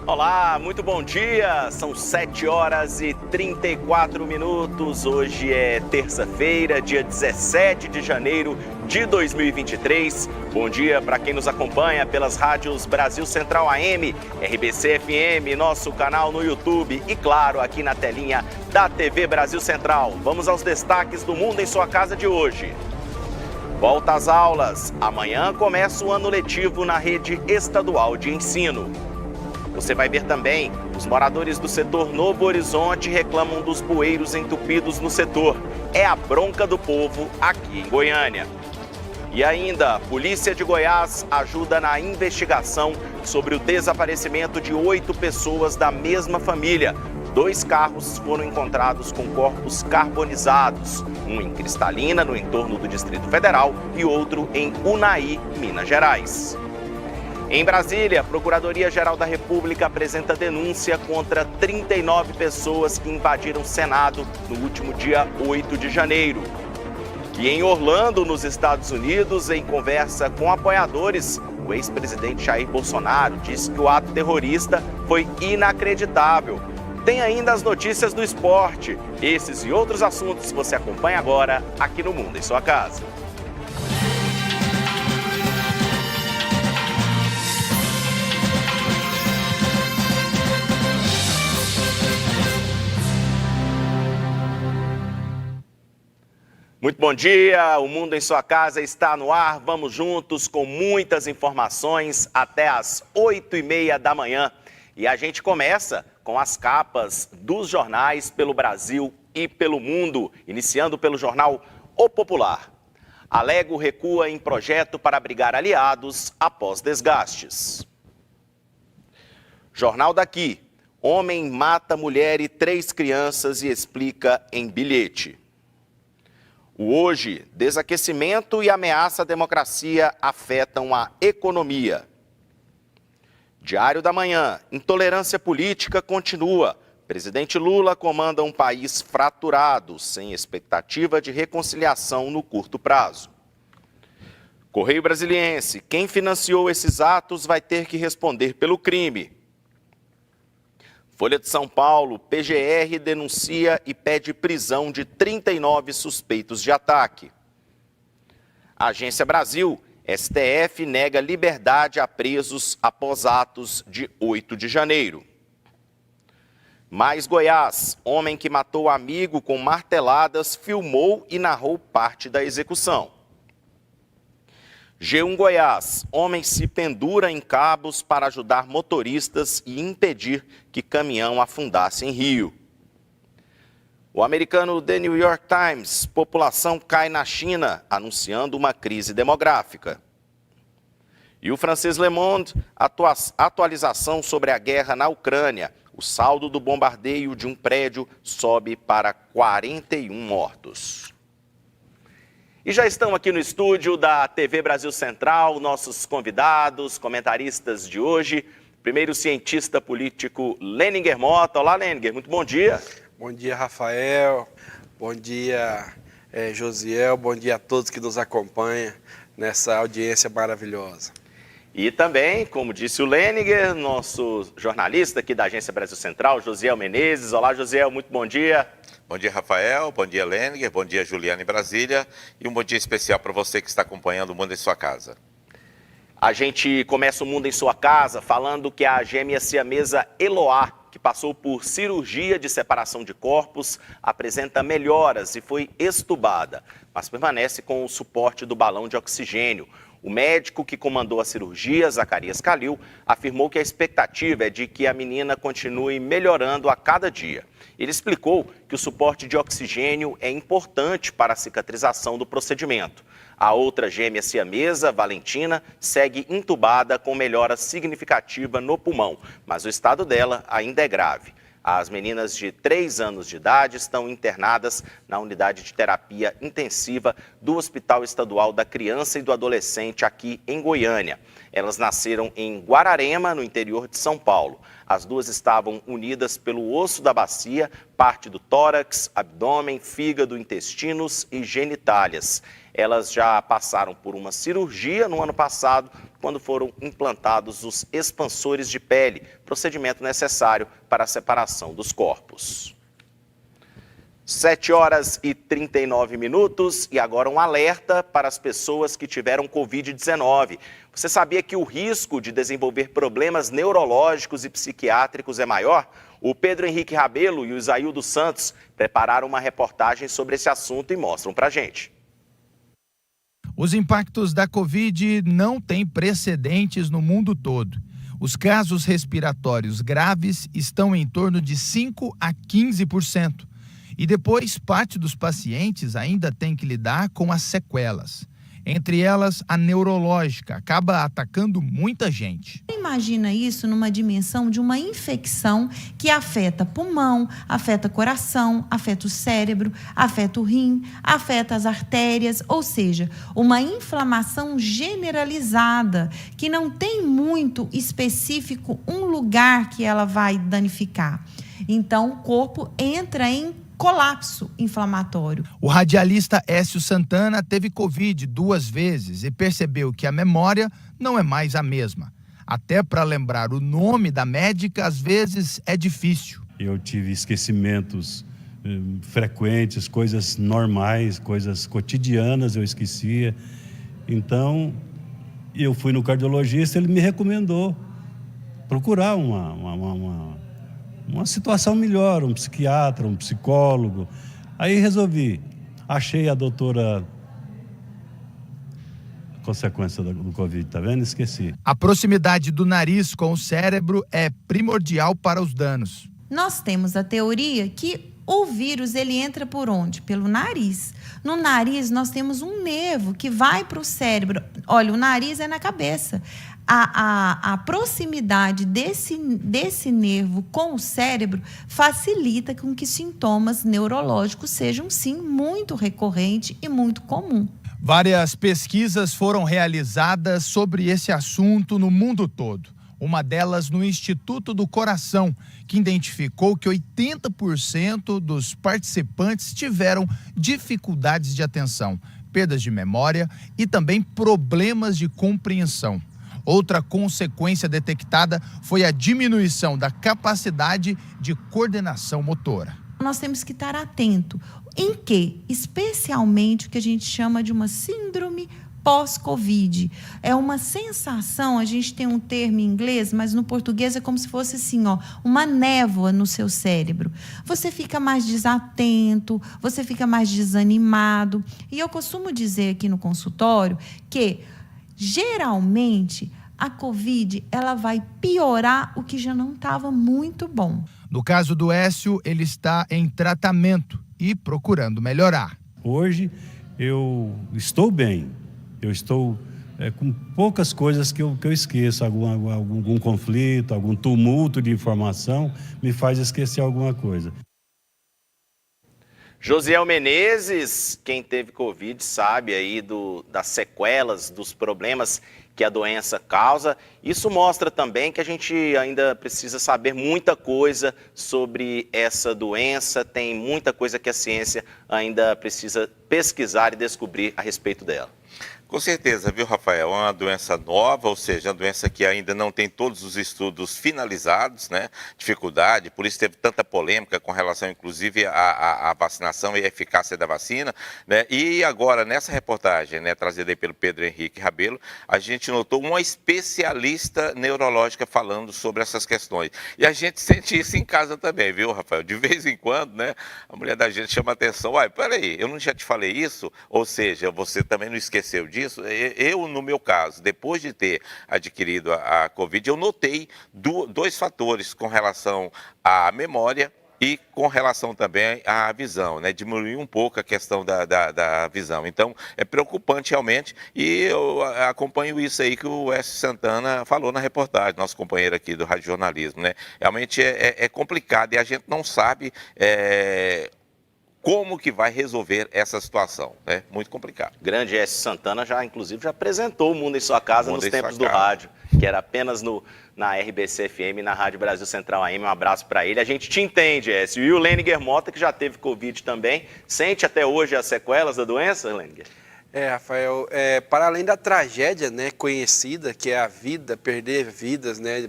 Olá, muito bom dia. São 7 horas e 34 minutos. Hoje é terça-feira, dia 17 de janeiro de 2023. Bom dia para quem nos acompanha pelas rádios Brasil Central AM, RBC FM, nosso canal no YouTube e, claro, aqui na telinha da TV Brasil Central. Vamos aos destaques do Mundo em Sua Casa de hoje. Volta às aulas. Amanhã começa o ano letivo na rede estadual de ensino. Você vai ver também, os moradores do setor Novo Horizonte reclamam dos bueiros entupidos no setor. É a bronca do povo aqui em Goiânia. E ainda, a Polícia de Goiás ajuda na investigação sobre o desaparecimento de 8 pessoas da mesma família. 2 carros foram encontrados com corpos carbonizados, um em Cristalina, no entorno do Distrito Federal, e outro em Unai, Minas Gerais. Em Brasília, a Procuradoria-Geral da República apresenta denúncia contra 39 pessoas que invadiram o Senado no último dia 8 de janeiro. E em Orlando, nos Estados Unidos, em conversa com apoiadores, o ex-presidente Jair Bolsonaro disse que o ato terrorista foi inacreditável. Tem ainda as notícias do esporte. Esses e outros assuntos você acompanha agora aqui no Mundo em Sua Casa. Muito bom dia, o Mundo em Sua Casa está no ar, vamos juntos com muitas informações até às 8h30 da manhã. E a gente começa com as capas dos jornais pelo Brasil e pelo mundo, iniciando pelo jornal O Popular. Alego recua em projeto para abrigar aliados após desgastes. Jornal daqui, homem mata mulher e 3 crianças e explica em bilhete. O Hoje, desaquecimento e ameaça à democracia afetam a economia. Diário da Manhã, intolerância política continua. Presidente Lula comanda um país fraturado, sem expectativa de reconciliação no curto prazo. Correio Brasiliense, quem financiou esses atos vai ter que responder pelo crime. Folha de São Paulo, PGR denuncia e pede prisão de 39 suspeitos de ataque. Agência Brasil, STF nega liberdade a presos após atos de 8 de janeiro. Mais Goiás, homem que matou amigo com marteladas filmou e narrou parte da execução. G1 Goiás, homem se pendura em cabos para ajudar motoristas e impedir que caminhão afundasse em rio. O americano The New York Times, população cai na China, anunciando uma crise demográfica. E o francês Le Monde, atualização sobre a guerra na Ucrânia. O saldo do bombardeio de um prédio sobe para 41 mortos. E já estão aqui no estúdio da TV Brasil Central, nossos convidados, comentaristas de hoje. Primeiro, o cientista político Leninger Mota. Olá, Leninger, muito bom dia. Bom dia, Rafael. Bom dia, Josiel. Bom dia a todos que nos acompanham nessa audiência maravilhosa. E também, como disse o Leninger, nosso jornalista aqui da Agência Brasil Central, Josiel Menezes. Olá, Josiel, muito bom dia. Bom dia, Rafael. Bom dia, Leninger. Bom dia, Juliana em Brasília. E um bom dia especial para você que está acompanhando o Mundo em Sua Casa. A gente começa o Mundo em Sua Casa falando que a gêmea siamesa Eloá, que passou por cirurgia de separação de corpos, apresenta melhoras e foi extubada, mas permanece com o suporte do balão de oxigênio. O médico que comandou a cirurgia, Zacarias Calil, afirmou que a expectativa é de que a menina continue melhorando a cada dia. Ele explicou que o suporte de oxigênio é importante para a cicatrização do procedimento. A outra gêmea siamesa, Valentina, segue entubada com melhora significativa no pulmão, mas o estado dela ainda é grave. As meninas de 3 anos de idade estão internadas na unidade de terapia intensiva do Hospital Estadual da Criança e do Adolescente aqui em Goiânia. Elas nasceram em Guararema, no interior de São Paulo. As duas estavam unidas pelo osso da bacia, parte do tórax, abdômen, fígado, intestinos e genitálias. elas já passaram por uma cirurgia no ano passado, quando foram implantados os expansores de pele, procedimento necessário para a separação dos corpos. 7h39 e agora um alerta para as pessoas que tiveram Covid-19. Você sabia que o risco de desenvolver problemas neurológicos e psiquiátricos é maior? O Pedro Henrique Rabelo e o Isaildo Santos prepararam uma reportagem sobre esse assunto e mostram pra gente. Os impactos da Covid não têm precedentes no mundo todo. Os casos respiratórios graves estão em torno de 5 a 15%. E depois, parte dos pacientes ainda tem que lidar com as sequelas. Entre elas, a neurológica acaba atacando muita gente. Imagina isso numa dimensão de uma infecção que afeta pulmão, afeta coração, afeta o cérebro, afeta o rim, afeta as artérias, ou seja, uma inflamação generalizada que não tem muito específico um lugar que ela vai danificar. Então, o corpo entra em colapso inflamatório. O radialista Écio Santana teve Covid 2 vezes e percebeu que a memória não é mais a mesma. Até para lembrar o nome da médica, às vezes é difícil. Eu tive esquecimentos frequentes, coisas normais, coisas cotidianas eu esquecia. Então, eu fui no cardiologista, ele me recomendou procurar uma situação melhor, um psiquiatra, um psicólogo. Aí resolvi, achei a doutora, consequência do Covid, tá vendo? Esqueci. A proximidade do nariz com o cérebro é primordial para os danos. Nós temos a teoria que o vírus, ele entra por onde? Pelo nariz. No nariz, nós temos um nervo que vai para o cérebro. Olha, o nariz é na cabeça. A proximidade desse nervo com o cérebro facilita com que sintomas neurológicos sejam, sim, muito recorrentes e muito comuns. Várias pesquisas foram realizadas sobre esse assunto no mundo todo. Uma delas no Instituto do Coração, que identificou que 80% dos participantes tiveram dificuldades de atenção, perdas de memória e também problemas de compreensão. Outra consequência detectada foi a diminuição da capacidade de coordenação motora. Nós temos que estar atento em que, especialmente, o que a gente chama de uma síndrome pós-Covid. É uma sensação, a gente tem um termo em inglês, mas no português é como se fosse assim, uma névoa no seu cérebro. Você fica mais desatento, você fica mais desanimado. E eu costumo dizer aqui no consultório que, geralmente, a Covid ela vai piorar o que já não estava muito bom. No caso do Écio, ele está em tratamento e procurando melhorar. Hoje eu estou bem. Eu estou com poucas coisas que eu esqueço. Algum conflito, algum tumulto de informação me faz esquecer alguma coisa. Josiel Menezes, quem teve Covid sabe aí das sequelas, dos problemas que a doença causa. Isso mostra também que a gente ainda precisa saber muita coisa sobre essa doença, tem muita coisa que a ciência ainda precisa pesquisar e descobrir a respeito dela. Com certeza, viu, Rafael? É uma doença nova, ou seja, uma doença que ainda não tem todos os estudos finalizados, né? Dificuldade, por isso teve tanta polêmica com relação, inclusive, à vacinação e à eficácia da vacina, né? E agora, nessa reportagem, né, trazida aí pelo Pedro Henrique Rabelo, a gente notou uma especialista neurológica falando sobre essas questões. E a gente sente isso em casa também, viu, Rafael? De vez em quando, né, a mulher da gente chama a atenção, uai, peraí, eu não já te falei isso? Ou seja, você também não esqueceu disso? Eu, no meu caso, depois de ter adquirido a Covid, eu notei dois fatores com relação à memória e com relação também à visão, né? Diminuiu um pouco a questão da visão. Então, é preocupante realmente e eu acompanho isso aí que o Écio Santana falou na reportagem, nosso companheiro aqui do Rádio Jornalismo, né? Realmente é complicado e a gente não sabe como que vai resolver essa situação, né? Muito complicado. Grande Écio Santana inclusive, já apresentou o Mundo em Sua Casa nos tempos do rádio, que era apenas na RBC FM, na Rádio Brasil Central AM. Um abraço para ele. A gente te entende, Écio. E o Leniger Mota, que já teve Covid também, sente até hoje as sequelas da doença, Leniger? Rafael, para além da tragédia, né, conhecida, que é a vida, perder vidas, né,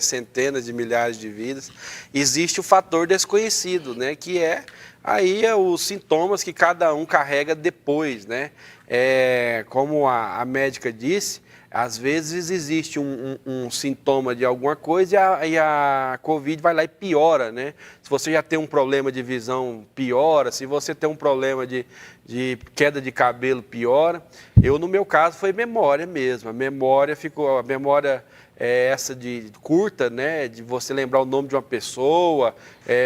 centenas de milhares de vidas, existe o fator desconhecido, né, que aí os sintomas que cada um carrega depois, né? Como a médica disse, às vezes existe um sintoma de alguma coisa e a Covid vai lá e piora, né? Se você já tem um problema de visão, piora. Se você tem um problema de queda de cabelo, piora. No meu caso, foi memória mesmo. A memória é essa de curta, né? De você lembrar o nome de uma pessoa,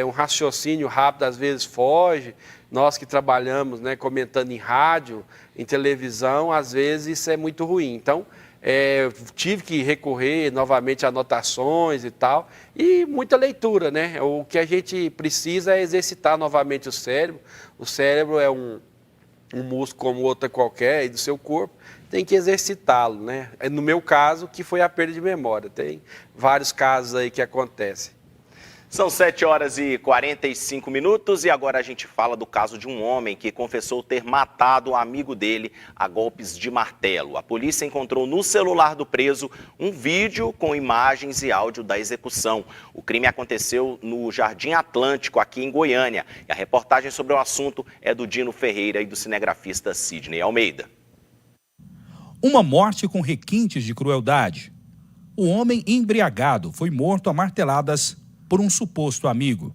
um raciocínio rápido às vezes foge. Nós que trabalhamos, né, comentando em rádio, em televisão, às vezes isso é muito ruim. Então, tive que recorrer novamente a anotações e tal, e muita leitura, né? O que a gente precisa é exercitar novamente o cérebro. O cérebro é um músculo como outra qualquer do seu corpo, tem que exercitá-lo, né? No meu caso, que foi a perda de memória. Tem vários casos aí que acontecem. São 7h45 e agora a gente fala do caso de um homem que confessou ter matado o amigo dele a golpes de martelo. A polícia encontrou no celular do preso um vídeo com imagens e áudio da execução. O crime aconteceu no Jardim Atlântico, aqui em Goiânia. E a reportagem sobre o assunto é do Dino Ferreira e do cinegrafista Sidney Almeida. Uma morte com requintes de crueldade. O homem embriagado foi morto a marteladas por um suposto amigo.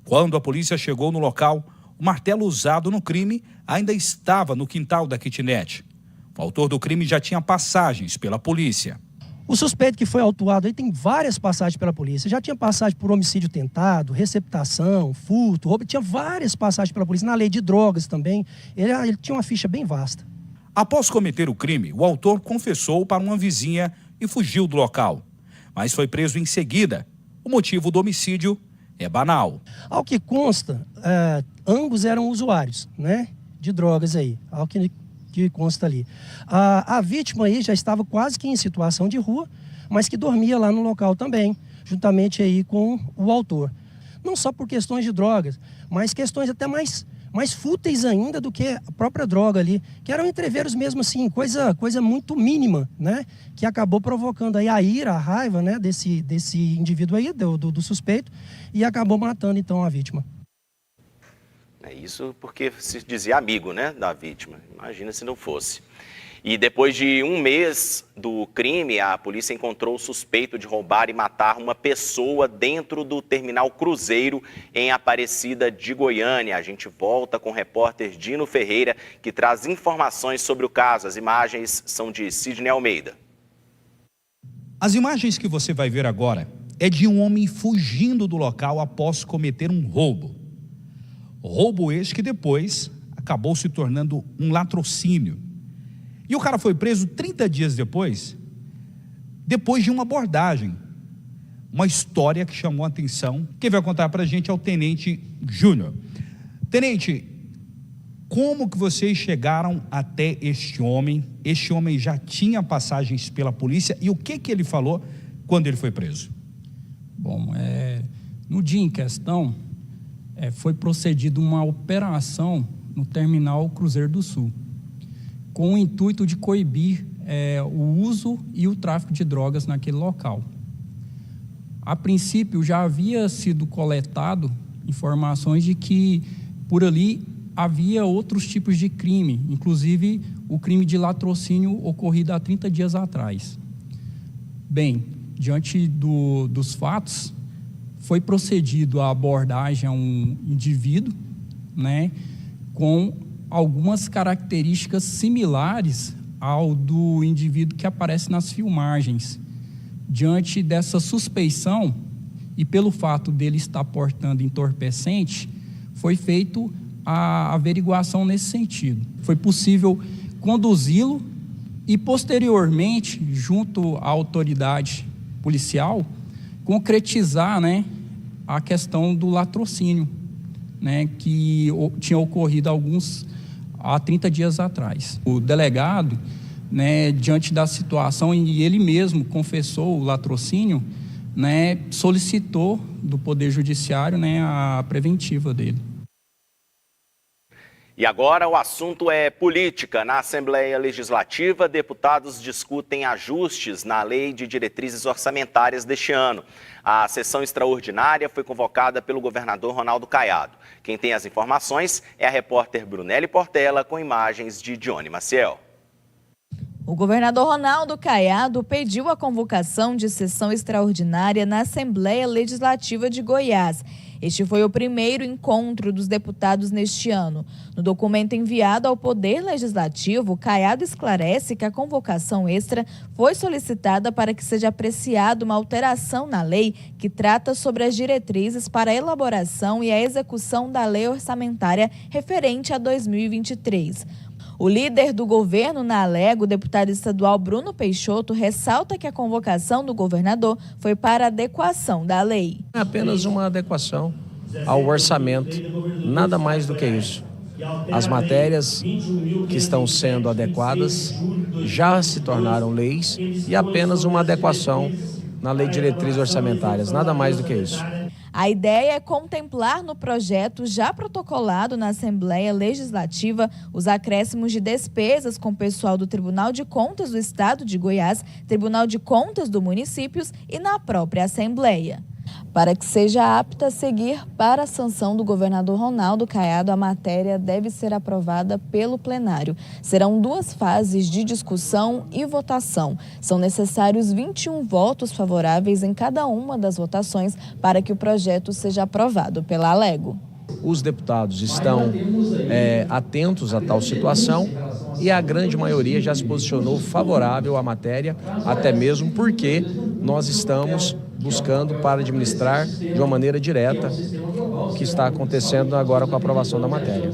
Quando a polícia chegou no local, o martelo usado no crime ainda estava no quintal da kitnet. O autor do crime já tinha passagens pela polícia. O suspeito que foi autuado aí tem várias passagens pela polícia. Já tinha passagem por homicídio tentado, receptação, furto, roubo. Tinha várias passagens pela polícia, na lei de drogas também. Ele tinha uma ficha bem vasta. Após cometer o crime, o autor confessou para uma vizinha e fugiu do local. Mas foi preso em seguida. O motivo do homicídio é banal. Ao que consta, ambos eram usuários, né, de drogas aí, ao que consta ali. A vítima aí já estava quase que em situação de rua, mas que dormia lá no local também, juntamente aí com o autor. Não só por questões de drogas, mas questões até mais fúteis ainda do que a própria droga ali, que eram entreveros mesmo assim, coisa muito mínima, né? Que acabou provocando aí a ira, a raiva, né, desse indivíduo aí, do suspeito, e acabou matando então a vítima. É isso porque se dizia amigo, né, da vítima. Imagina se não fosse. E depois de um mês do crime, a polícia encontrou o suspeito de roubar e matar uma pessoa dentro do terminal Cruzeiro, em Aparecida de Goiânia. A gente volta com o repórter Dino Ferreira, que traz informações sobre o caso. As imagens são de Sidney Almeida. As imagens que você vai ver agora é de um homem fugindo do local após cometer um roubo. Roubo este que depois acabou se tornando um latrocínio. E o cara foi preso 30 dias depois de uma abordagem. Uma história que chamou a atenção. Quem vai contar pra gente é o Tenente Júnior. Tenente, como que vocês chegaram até este homem? Este homem já tinha passagens pela polícia e o que ele falou quando ele foi preso? Bom, no dia em questão, foi procedida uma operação no terminal Cruzeiro do Sul, com o intuito de coibir o uso e o tráfico de drogas naquele local. A princípio, já havia sido coletado informações de que por ali havia outros tipos de crime, inclusive o crime de latrocínio ocorrido há 30 dias atrás. Bem, diante dos fatos, foi procedido a abordagem a um indivíduo, né, com algumas características similares ao do indivíduo que aparece nas filmagens. Diante dessa suspeição, e pelo fato dele estar portando entorpecente, foi feito a averiguação nesse sentido. Foi possível conduzi-lo e, posteriormente, junto à autoridade policial, concretizar, né, a questão do latrocínio, né, que tinha ocorrido há 30 dias atrás. O delegado, né, diante da situação, e ele mesmo confessou o latrocínio, né, solicitou do Poder Judiciário, né, a preventiva dele. E agora o assunto é política. Na Assembleia Legislativa, deputados discutem ajustes na Lei de Diretrizes Orçamentárias deste ano. A sessão extraordinária foi convocada pelo governador Ronaldo Caiado. Quem tem as informações é a repórter Brunelli Portela, com imagens de Dione Maciel. O governador Ronaldo Caiado pediu a convocação de sessão extraordinária na Assembleia Legislativa de Goiás. Este foi o primeiro encontro dos deputados neste ano. No documento enviado ao Poder Legislativo, Caiado esclarece que a convocação extra foi solicitada para que seja apreciada uma alteração na lei que trata sobre as diretrizes para a elaboração e a execução da lei orçamentária referente a 2023. O líder do governo na Alego, o deputado estadual Bruno Peixoto, ressalta que a convocação do governador foi para adequação da lei. É apenas uma adequação ao orçamento, nada mais do que isso. As matérias que estão sendo adequadas já se tornaram leis e apenas uma adequação na Lei de Diretrizes Orçamentárias, nada mais do que isso. A ideia é contemplar no projeto já protocolado na Assembleia Legislativa os acréscimos de despesas com o pessoal do Tribunal de Contas do Estado de Goiás, Tribunal de Contas do Municípios e na própria Assembleia. Para que seja apta a seguir para a sanção do governador Ronaldo Caiado, a matéria deve ser aprovada pelo plenário. Serão 2 fases de discussão e votação. São necessários 21 votos favoráveis em cada uma das votações para que o projeto seja aprovado pela Alego. Os deputados estão atentos a tal situação e a grande maioria já se posicionou favorável à matéria, até mesmo porque nós estamos buscando para administrar de uma maneira direta o que está acontecendo agora com a aprovação da matéria.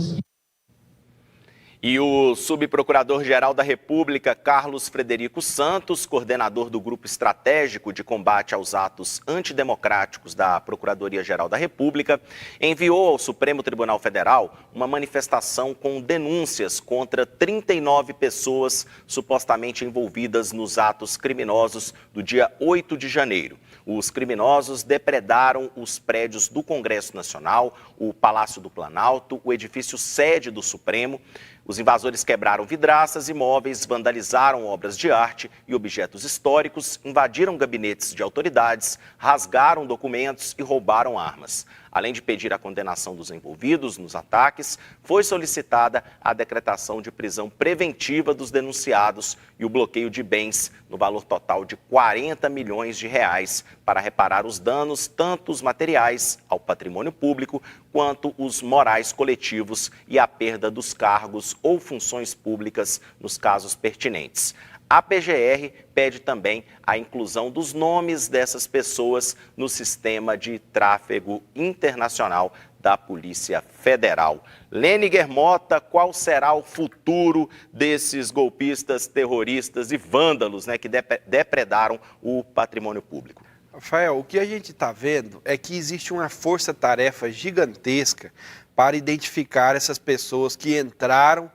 E o subprocurador-geral da República, Carlos Frederico Santos, coordenador do Grupo Estratégico de Combate aos Atos Antidemocráticos da Procuradoria-Geral da República, enviou ao Supremo Tribunal Federal uma manifestação com denúncias contra 39 pessoas supostamente envolvidas nos atos criminosos do dia 8 de janeiro. Os criminosos depredaram os prédios do Congresso Nacional, o Palácio do Planalto, o edifício sede do Supremo. Os invasores quebraram vidraças e móveis, vandalizaram obras de arte e objetos históricos, invadiram gabinetes de autoridades, rasgaram documentos e roubaram armas. Além de pedir a condenação dos envolvidos nos ataques, foi solicitada a decretação de prisão preventiva dos denunciados e o bloqueio de bens no valor total de 40 milhões de reais para reparar os danos, tanto os materiais ao patrimônio público, quanto os morais coletivos e a perda dos cargos ou funções públicas nos casos pertinentes. A PGR pede também a inclusão dos nomes dessas pessoas no sistema de tráfego internacional da Polícia Federal. Lene Guermota, qual será o futuro desses golpistas, terroristas e vândalos, que depredaram o patrimônio público? Rafael, o que a gente está vendo é que existe uma força-tarefa gigantesca para identificar essas pessoas que entraram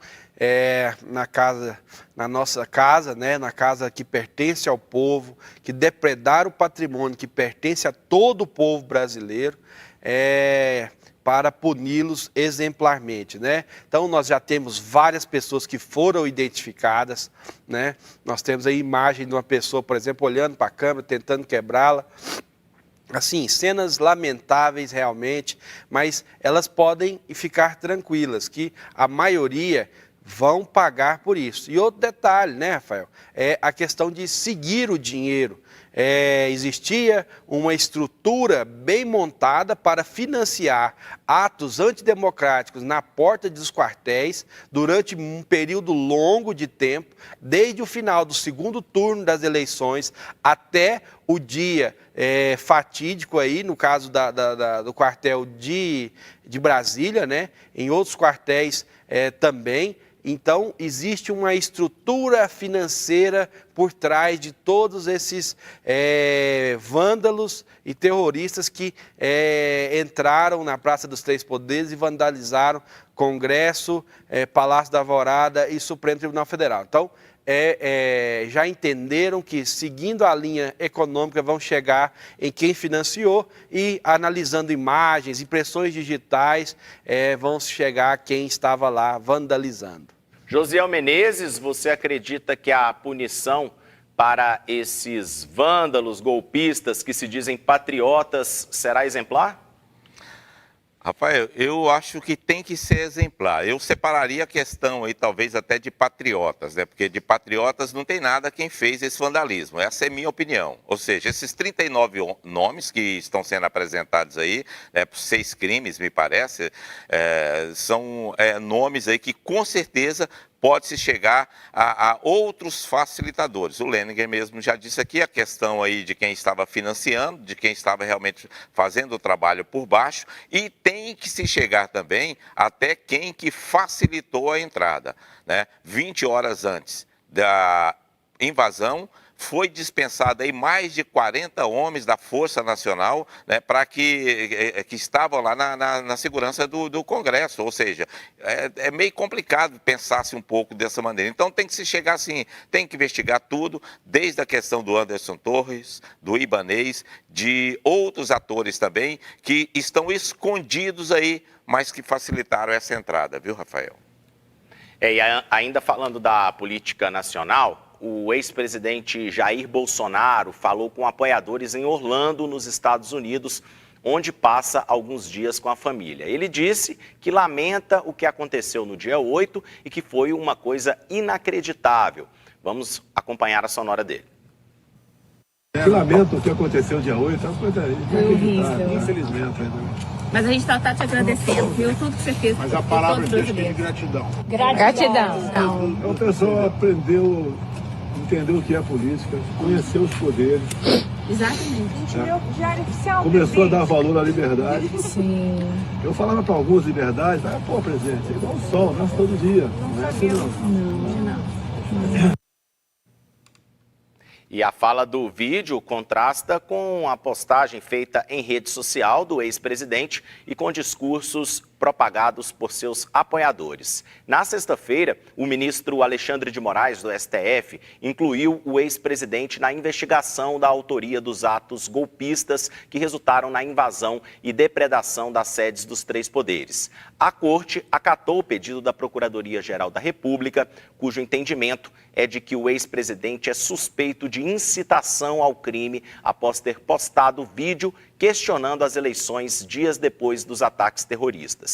na nossa casa, na casa que pertence ao povo, que depredaram o patrimônio que pertence a todo o povo brasileiro, para puni-los exemplarmente, Então, nós já temos várias pessoas que foram identificadas, Nós temos a imagem de uma pessoa, por exemplo, olhando para a câmera, tentando quebrá-la. Assim, cenas lamentáveis realmente, mas elas podem ficar tranquilas, que a maioria vão pagar por isso. E outro detalhe, Rafael, é a questão de seguir o dinheiro. Existia uma estrutura bem montada para financiar atos antidemocráticos na porta dos quartéis durante um período longo de tempo, desde o final do segundo turno das eleições até o dia fatídico aí, no caso do quartel de Brasília, em outros quartéis também. Então, existe uma estrutura financeira por trás de todos esses vândalos e terroristas que entraram na Praça dos Três Poderes e vandalizaram Congresso, Palácio da Alvorada e Supremo Tribunal Federal. Então, já entenderam que, seguindo a linha econômica, vão chegar em quem financiou e, analisando imagens, impressões digitais, vão chegar a quem estava lá vandalizando. Josiel Menezes, você acredita que a punição para esses vândalos, golpistas que se dizem patriotas será exemplar? Rafael, eu acho que tem que ser exemplar. Eu separaria a questão aí, talvez até de patriotas, né? Porque de patriotas não tem nada quem fez esse vandalismo. Essa é minha opinião. Ou seja, esses 39 nomes que estão sendo apresentados aí, por 6 crimes, me parece, são nomes aí que com certeza pode-se chegar a outros facilitadores. O Leninger mesmo já disse aqui a questão aí de quem estava financiando, de quem estava realmente fazendo o trabalho por baixo, e tem que se chegar também até quem que facilitou a entrada, né? 20 horas antes da invasão, foi dispensado aí mais de 40 homens da Força Nacional, né, para que estavam lá na segurança do Congresso. Ou seja, é meio complicado pensar-se um pouco dessa maneira. Então tem que se chegar assim, tem que investigar tudo, desde a questão do Anderson Torres, do Ibanez, de outros atores também, que estão escondidos aí, mas que facilitaram essa entrada, viu, Rafael? E ainda falando da política nacional, o ex-presidente Jair Bolsonaro falou com apoiadores em Orlando, nos Estados Unidos, onde passa alguns dias com a família. Ele disse que lamenta o que aconteceu no dia 8 e que foi uma coisa inacreditável. Vamos acompanhar a sonora dele. Eu lamento o que aconteceu no dia 8, é uma coisa inacreditável, infelizmente. Mas a gente está te agradecendo, viu? Tudo que você fez. Mas a palavra que é gratidão. Gratidão. Então, o pessoal aprendeu, entendeu o que é política, conheceu os poderes. Exatamente. Começou a dar valor à liberdade. Sim. Eu falava para alguns liberdades, pô, presidente, é igual o sol, nasce todo dia. Não é assim, não. E a fala do vídeo contrasta com a postagem feita em rede social do ex-presidente e com discursos propagados por seus apoiadores. Na sexta-feira, o ministro Alexandre de Moraes, do STF, incluiu o ex-presidente na investigação da autoria dos atos golpistas que resultaram na invasão e depredação das sedes dos 3 poderes. A Corte acatou o pedido da Procuradoria-Geral da República, cujo entendimento é de que o ex-presidente é suspeito de incitação ao crime após ter postado vídeo questionando as eleições dias depois dos ataques terroristas.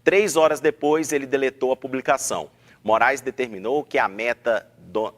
3 horas depois, ele deletou a publicação. Moraes determinou que a Meta,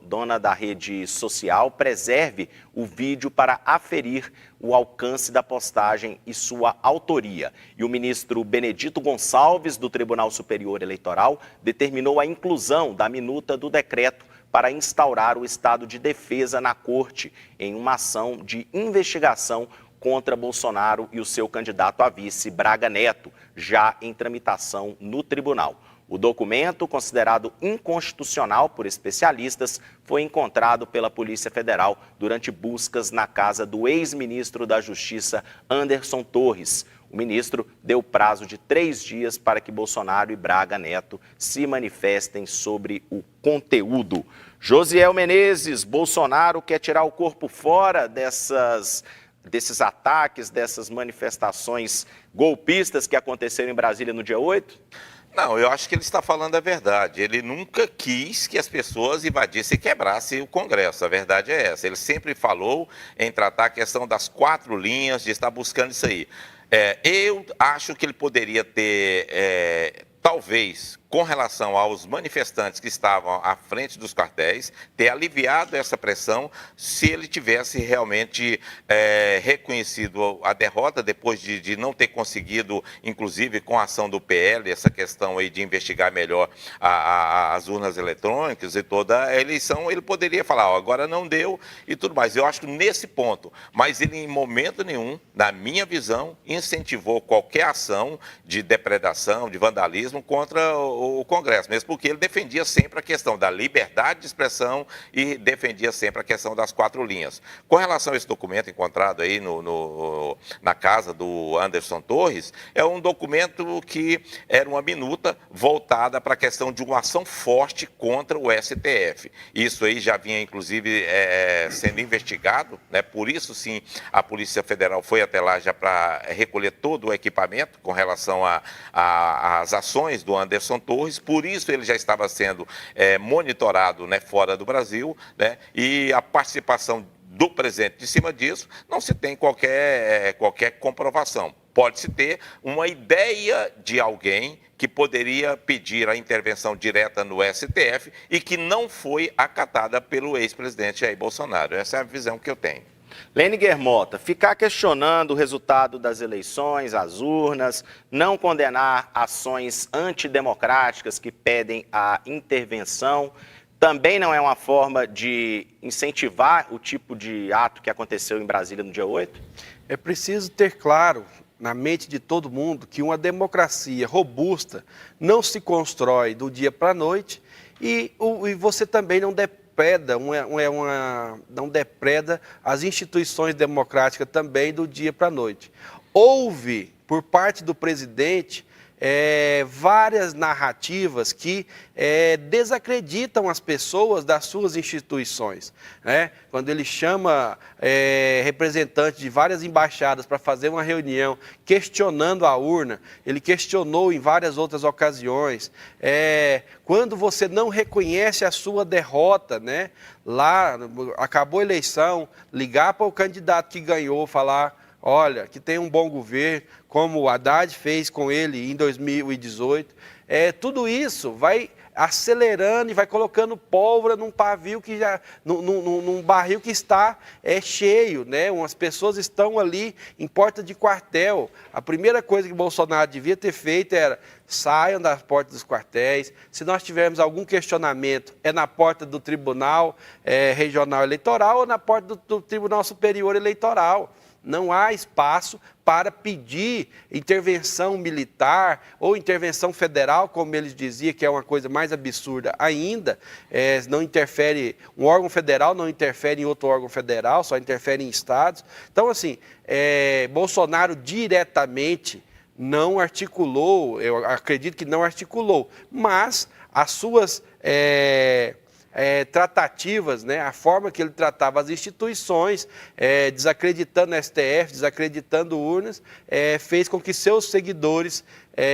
dona da rede social, preserve o vídeo para aferir o alcance da postagem e sua autoria. E o ministro Benedito Gonçalves, do Tribunal Superior Eleitoral, determinou a inclusão da minuta do decreto para instaurar o estado de defesa na Corte em uma ação de investigação contra Bolsonaro e o seu candidato a vice, Braga Neto, já em tramitação no tribunal. O documento, considerado inconstitucional por especialistas, foi encontrado pela Polícia Federal durante buscas na casa do ex-ministro da Justiça, Anderson Torres. O ministro deu prazo de 3 dias para que Bolsonaro e Braga Neto se manifestem sobre o conteúdo. Josiel Menezes, Bolsonaro quer tirar o corpo fora desses ataques, dessas manifestações golpistas que aconteceram em Brasília no dia 8? Não, eu acho que ele está falando a verdade. Ele nunca quis que as pessoas invadissem e quebrassem o Congresso. A verdade é essa. Ele sempre falou em tratar a questão das 4 linhas, de estar buscando isso aí. Eu acho que ele poderia ter, talvez, com relação aos manifestantes que estavam à frente dos quartéis, ter aliviado essa pressão se ele tivesse realmente reconhecido a derrota, depois de não ter conseguido, inclusive com a ação do PL, essa questão aí de investigar melhor as urnas eletrônicas e toda a eleição, ele poderia falar, agora não deu e tudo mais. Eu acho que nesse ponto, mas ele em momento nenhum, na minha visão, incentivou qualquer ação de depredação, de vandalismo contra o Congresso, mesmo porque ele defendia sempre a questão da liberdade de expressão e defendia sempre a questão das 4 linhas. Com relação a esse documento encontrado aí na casa do Anderson Torres, é um documento que era uma minuta voltada para a questão de uma ação forte contra o STF. Isso aí já vinha, inclusive, sendo investigado, né? Por isso, sim, a Polícia Federal foi até lá já para recolher todo o equipamento com relação às ações do Anderson Torres, por isso ele já estava sendo monitorado, né, fora do Brasil, né? E a participação do presidente de cima disso, não se tem qualquer comprovação. Pode-se ter uma ideia de alguém que poderia pedir a intervenção direta no STF e que não foi acatada pelo ex-presidente Jair Bolsonaro. Essa é a visão que eu tenho. Lene Guermota, ficar questionando o resultado das eleições, as urnas, não condenar ações antidemocráticas que pedem a intervenção, também não é uma forma de incentivar o tipo de ato que aconteceu em Brasília no dia 8? É preciso ter claro na mente de todo mundo que uma democracia robusta não se constrói do dia para a noite e você também não não depreda as instituições democráticas também do dia para a noite. Houve, por parte do presidente, várias narrativas que desacreditam as pessoas das suas instituições, né? Quando ele chama representantes de várias embaixadas para fazer uma reunião questionando a urna, ele questionou em várias outras ocasiões. Quando você não reconhece a sua derrota, né? Lá, acabou a eleição, ligar para o candidato que ganhou, falar: olha, que tem um bom governo, como o Haddad fez com ele em 2018. Tudo isso vai acelerando e vai colocando pólvora num pavio que já, num barril que está cheio, né? As pessoas estão ali em porta de quartel. A primeira coisa que Bolsonaro devia ter feito era: saiam das portas dos quartéis. Se nós tivermos algum questionamento, é na porta do Tribunal Regional Eleitoral ou na porta do Tribunal Superior Eleitoral. Não há espaço para pedir intervenção militar ou intervenção federal, como eles diziam, que é uma coisa mais absurda ainda. Não interfere, um órgão federal não interfere em outro órgão federal, só interfere em estados. Então, assim, Bolsonaro diretamente não articulou, eu acredito que não articulou, mas as suas tratativas, né, a forma que ele tratava as instituições, desacreditando o STF, desacreditando urnas, fez com que seus seguidores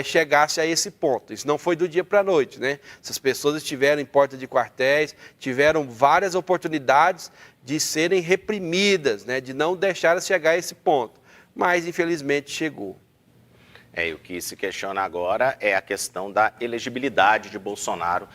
chegassem a esse ponto. Isso não foi do dia para a noite, né? Essas pessoas estiveram em porta de quartéis, tiveram várias oportunidades de serem reprimidas, né, de não deixar chegar a esse ponto, mas infelizmente chegou. E o que se questiona agora é a questão da elegibilidade de Bolsonaro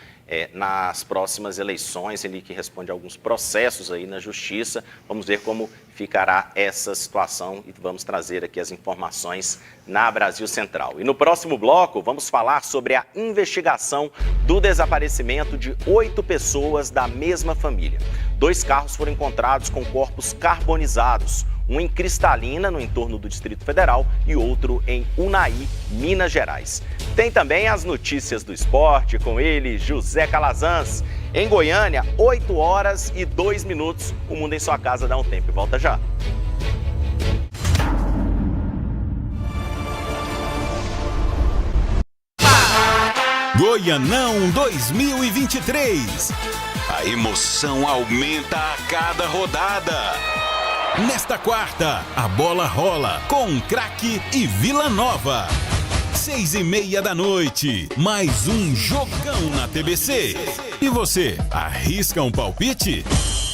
nas próximas eleições, ele que responde a alguns processos aí na Justiça. Vamos ver como ficará essa situação e vamos trazer aqui as informações na Brasil Central. E no próximo bloco vamos falar sobre a investigação do desaparecimento de 8 pessoas da mesma família. 2 carros foram encontrados com corpos carbonizados, um em Cristalina, no entorno do Distrito Federal, e outro em Unai, Minas Gerais. Tem também as notícias do esporte com ele, José Calazans. Em Goiânia, 8h02. O Mundo em Sua Casa dá um tempo e volta já. Goianão 2023. A emoção aumenta a cada rodada. Nesta quarta, a bola rola com Craque e Vila Nova. 6h30, mais um jogão na TBC. E você, arrisca um palpite?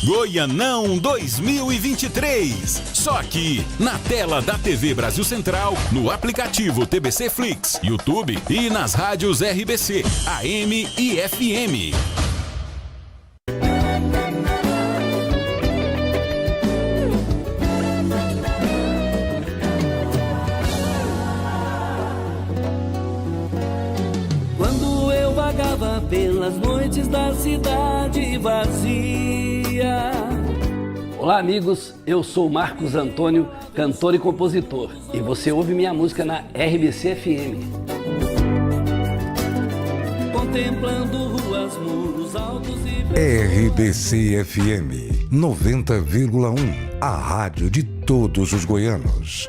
Goianão 2023. Só aqui, na tela da TV Brasil Central, no aplicativo TBC Flix, YouTube e nas rádios RBC, AM e FM. Pelas noites da cidade vazia. Olá amigos, eu sou Marcos Antônio, cantor e compositor, e você ouve minha música na RBC FM. contemplando ruas, muros altos e... RBC-FM 90,1, a rádio de todos os goianos.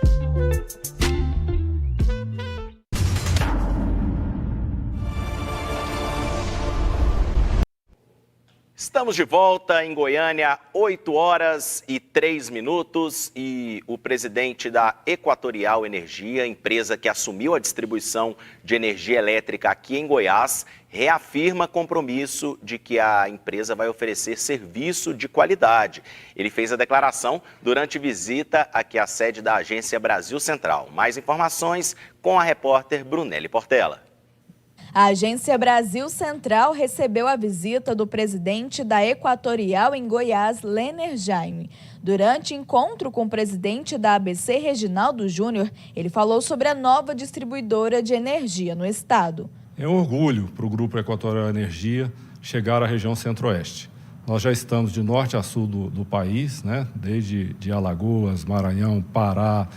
Estamos de volta em Goiânia, 8h03 e o presidente da Equatorial Energia, empresa que assumiu a distribuição de energia elétrica aqui em Goiás, reafirma compromisso de que a empresa vai oferecer serviço de qualidade. Ele fez a declaração durante visita aqui à sede da Agência Brasil Central. Mais informações com a repórter Brunelli Portela. A Agência Brasil Central recebeu a visita do presidente da Equatorial em Goiás, Lener Jaime. Durante encontro com o presidente da ABC, Reginaldo Júnior, ele falou sobre a nova distribuidora de energia no estado. É um orgulho para o Grupo Equatorial Energia chegar à região centro-oeste. Nós já estamos de norte a sul do país, né? Desde de Alagoas, Maranhão, Pará,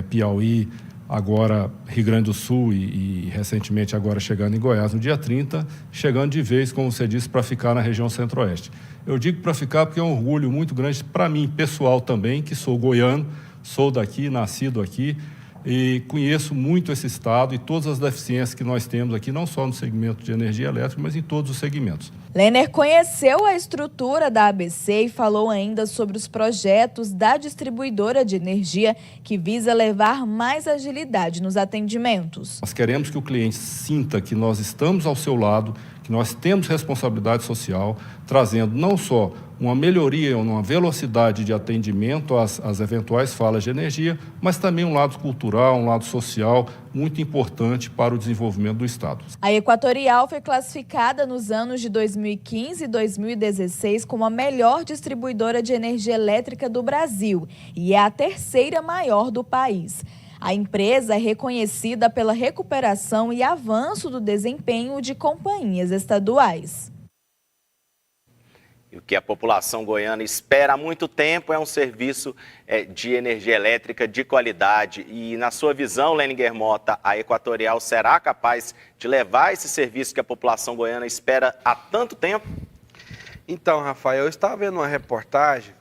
Piauí, agora Rio Grande do Sul e recentemente agora chegando em Goiás no dia 30, chegando de vez, como você disse, para ficar na região centro-oeste. Eu digo para ficar porque é um orgulho muito grande para mim, pessoal também, que sou goiano, sou daqui, nascido aqui e conheço muito esse estado e todas as deficiências que nós temos aqui, não só no segmento de energia elétrica, mas em todos os segmentos. Lener conheceu a estrutura da ABC e falou ainda sobre os projetos da distribuidora de energia que visa levar mais agilidade nos atendimentos. Nós queremos que o cliente sinta que nós estamos ao seu lado, que nós temos responsabilidade social, trazendo não só uma melhoria, uma velocidade de atendimento às eventuais falhas de energia, mas também um lado cultural, um lado social muito importante para o desenvolvimento do Estado. A Equatorial foi classificada nos anos de 2015 e 2016 como a melhor distribuidora de energia elétrica do Brasil e é a terceira maior do país. A empresa é reconhecida pela recuperação e avanço do desempenho de companhias estaduais. E o que a população goiana espera há muito tempo é um serviço de energia elétrica de qualidade. E, na sua visão, Leninger Mota, a Equatorial será capaz de levar esse serviço que a população goiana espera há tanto tempo? Então, Rafael, eu estava vendo uma reportagem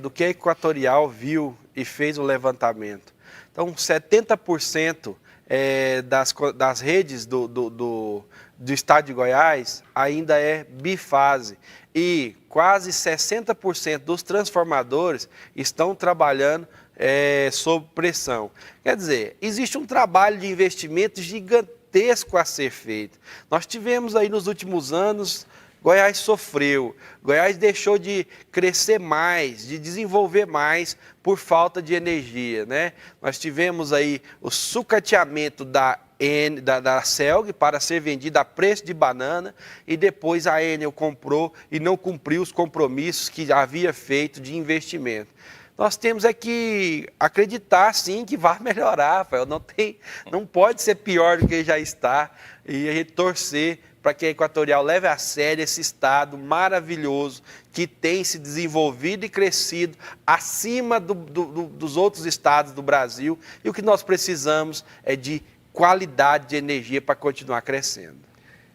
do que a Equatorial viu e fez o levantamento. Então, 70% das redes do estado de Goiás ainda é bifase e quase 60% dos transformadores estão trabalhando sob pressão. Quer dizer, existe um trabalho de investimento gigantesco a ser feito. Nós tivemos aí nos últimos anos, Goiás sofreu, Goiás deixou de crescer mais, de desenvolver mais por falta de energia, né? Nós tivemos aí o sucateamento da CELG para ser vendida a preço de banana e depois a Enel comprou e não cumpriu os compromissos que havia feito de investimento. Nós temos que acreditar, sim, que vai melhorar, Rafael. Não pode ser pior do que já está e a gente torcer para que a Equatorial leve a sério esse estado maravilhoso que tem se desenvolvido e crescido acima dos outros estados do Brasil. E o que nós precisamos é de qualidade de energia para continuar crescendo.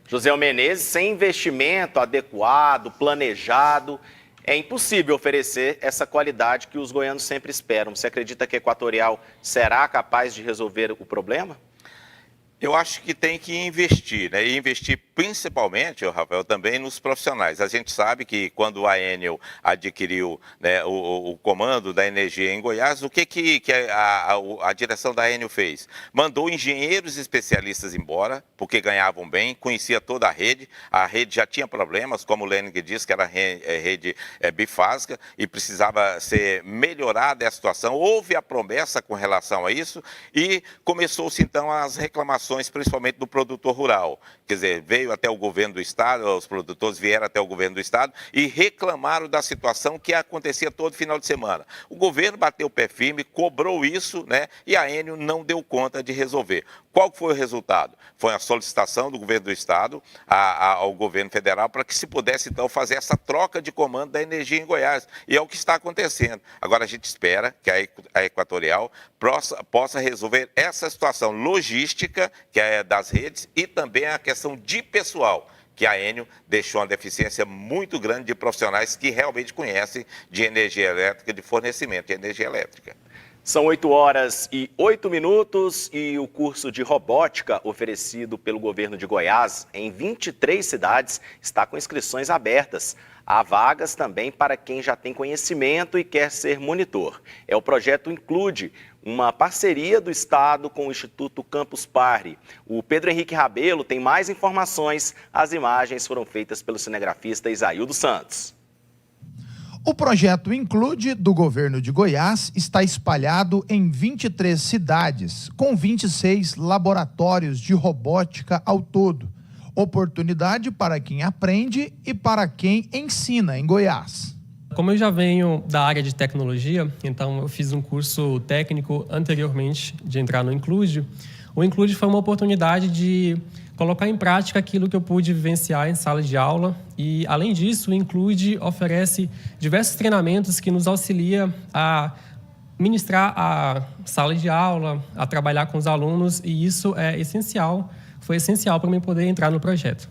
José Menezes, sem investimento adequado, planejado, é impossível oferecer essa qualidade que os goianos sempre esperam. Você acredita que a Equatorial será capaz de resolver o problema? Eu acho que tem que investir, né? E investir principalmente, Rafael, também nos profissionais. A gente sabe que quando a Enel adquiriu, né, o comando da energia em Goiás, o que a direção da Enel fez? Mandou engenheiros especialistas embora, porque ganhavam bem, conhecia toda a rede já tinha problemas, como o Leninger disse, que era rede bifásica e precisava ser melhorada a situação. Houve a promessa com relação a isso e começou-se então as reclamações, principalmente do produtor rural. Quer dizer, veio até o governo do estado, os produtores vieram até o governo do estado e reclamaram da situação que acontecia todo final de semana. O governo bateu o pé firme, cobrou isso, né? E a Enel não deu conta de resolver. Qual foi o resultado? Foi a solicitação do governo do estado ao governo federal para que se pudesse então fazer essa troca de comando da energia em Goiás. E é o que está acontecendo. Agora a gente espera que a Equatorial possa resolver essa situação logística que é das redes, e também a questão de pessoal, que a Enel deixou uma deficiência muito grande de profissionais que realmente conhecem de energia elétrica, de fornecimento de energia elétrica. São 8h08 e o curso de robótica oferecido pelo governo de Goiás em 23 cidades está com inscrições abertas. Há vagas também para quem já tem conhecimento e quer ser monitor. O projeto Include, uma parceria do Estado com o Instituto Campus Party. O Pedro Henrique Rabelo tem mais informações. As imagens foram feitas pelo cinegrafista Isaildo Santos. O projeto Include, do governo de Goiás, está espalhado em 23 cidades, com 26 laboratórios de robótica ao todo. Oportunidade para quem aprende e para quem ensina em Goiás. Como eu já venho da área de tecnologia, então eu fiz um curso técnico anteriormente de entrar no Include. O Include foi uma oportunidade de colocar em prática aquilo que eu pude vivenciar em sala de aula. E, além disso, o Include oferece diversos treinamentos que nos auxilia a ministrar a sala de aula, a trabalhar com os alunos, e isso é essencial, foi essencial para mim poder entrar no projeto.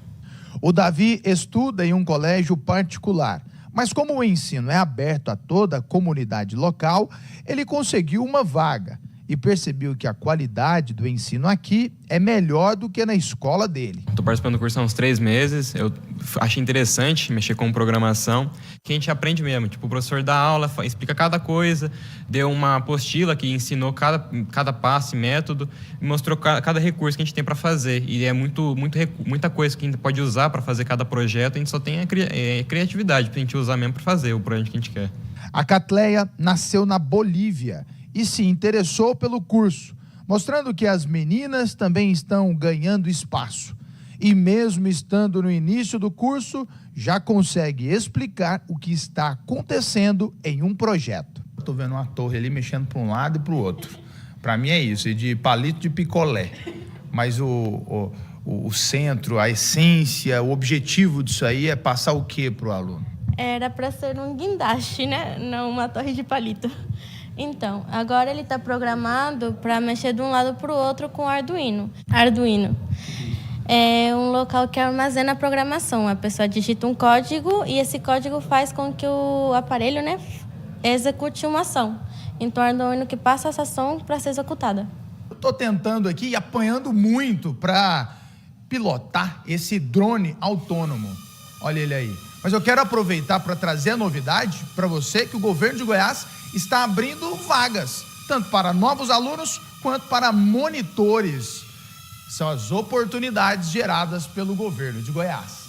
O Davi estuda em um colégio particular, mas como o ensino é aberto a toda a comunidade local, ele conseguiu uma vaga e percebeu que a qualidade do ensino aqui é melhor do que na escola dele. Estou participando do curso há uns 3 meses, eu achei interessante mexer com programação, que a gente aprende mesmo, tipo, o professor dá aula, explica cada coisa, deu uma apostila que ensinou cada passo e método, e mostrou cada recurso que a gente tem para fazer, e é muita coisa que a gente pode usar para fazer cada projeto, a gente só tem a criatividade para a gente usar mesmo para fazer o projeto que a gente quer. A Catleia nasceu na Bolívia e se interessou pelo curso, mostrando que as meninas também estão ganhando espaço. E mesmo estando no início do curso, já consegue explicar o que está acontecendo em um projeto. Estou vendo uma torre ali mexendo para um lado e para o outro. Para mim é isso, e de palito de picolé. Mas o centro, a essência, o objetivo disso aí é passar o quê para o aluno? Era para ser um guindaste, né? Não uma torre de palito. Então, agora ele está programado para mexer de um lado para o outro com Arduino. Arduino é um local que armazena a programação. A pessoa digita um código e esse código faz com que o aparelho, né, execute uma ação. Então, o Arduino que passa essa ação para ser executada. Eu estou tentando aqui e apanhando muito para pilotar esse drone autônomo. Olha ele aí. Mas eu quero aproveitar para trazer a novidade para você que o governo de Goiás está abrindo vagas, tanto para novos alunos quanto para monitores. São as oportunidades geradas pelo governo de Goiás.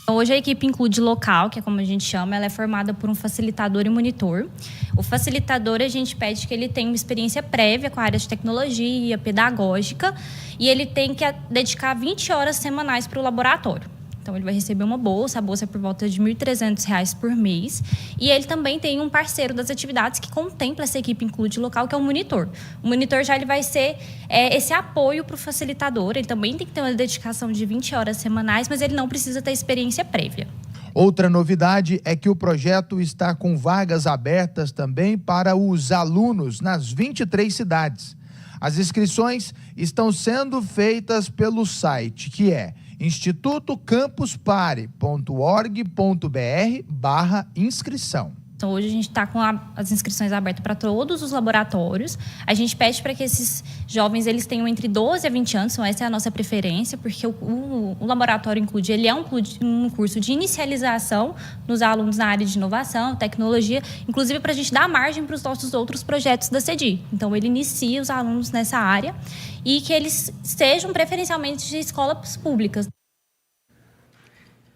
Hoje a equipe Include local, que é como a gente chama, ela é formada por um facilitador e monitor. O facilitador, a gente pede que ele tenha uma experiência prévia com a área de tecnologia, pedagógica, e ele tem que dedicar 20 horas semanais para o laboratório. Então, ele vai receber uma bolsa, a bolsa é por volta de R$ 1.300 por mês. E ele também tem um parceiro das atividades que contempla essa equipe Include local, que é o monitor. O monitor já ele vai ser esse apoio para o facilitador. Ele também tem que ter uma dedicação de 20 horas semanais, mas ele não precisa ter experiência prévia. Outra novidade é que o projeto está com vagas abertas também para os alunos nas 23 cidades. As inscrições estão sendo feitas pelo site, que é institutocampuspare.org.br/inscrição. Então, hoje a gente está com as inscrições abertas para todos os laboratórios. A gente pede para que esses jovens eles tenham entre 12 a 20 anos, então essa é a nossa preferência, porque o laboratório Include, ele é um curso de inicialização nos alunos na área de inovação, tecnologia, inclusive para a gente dar margem para os nossos outros projetos da CEDI. Então, ele inicia os alunos nessa área e que eles sejam preferencialmente de escolas públicas.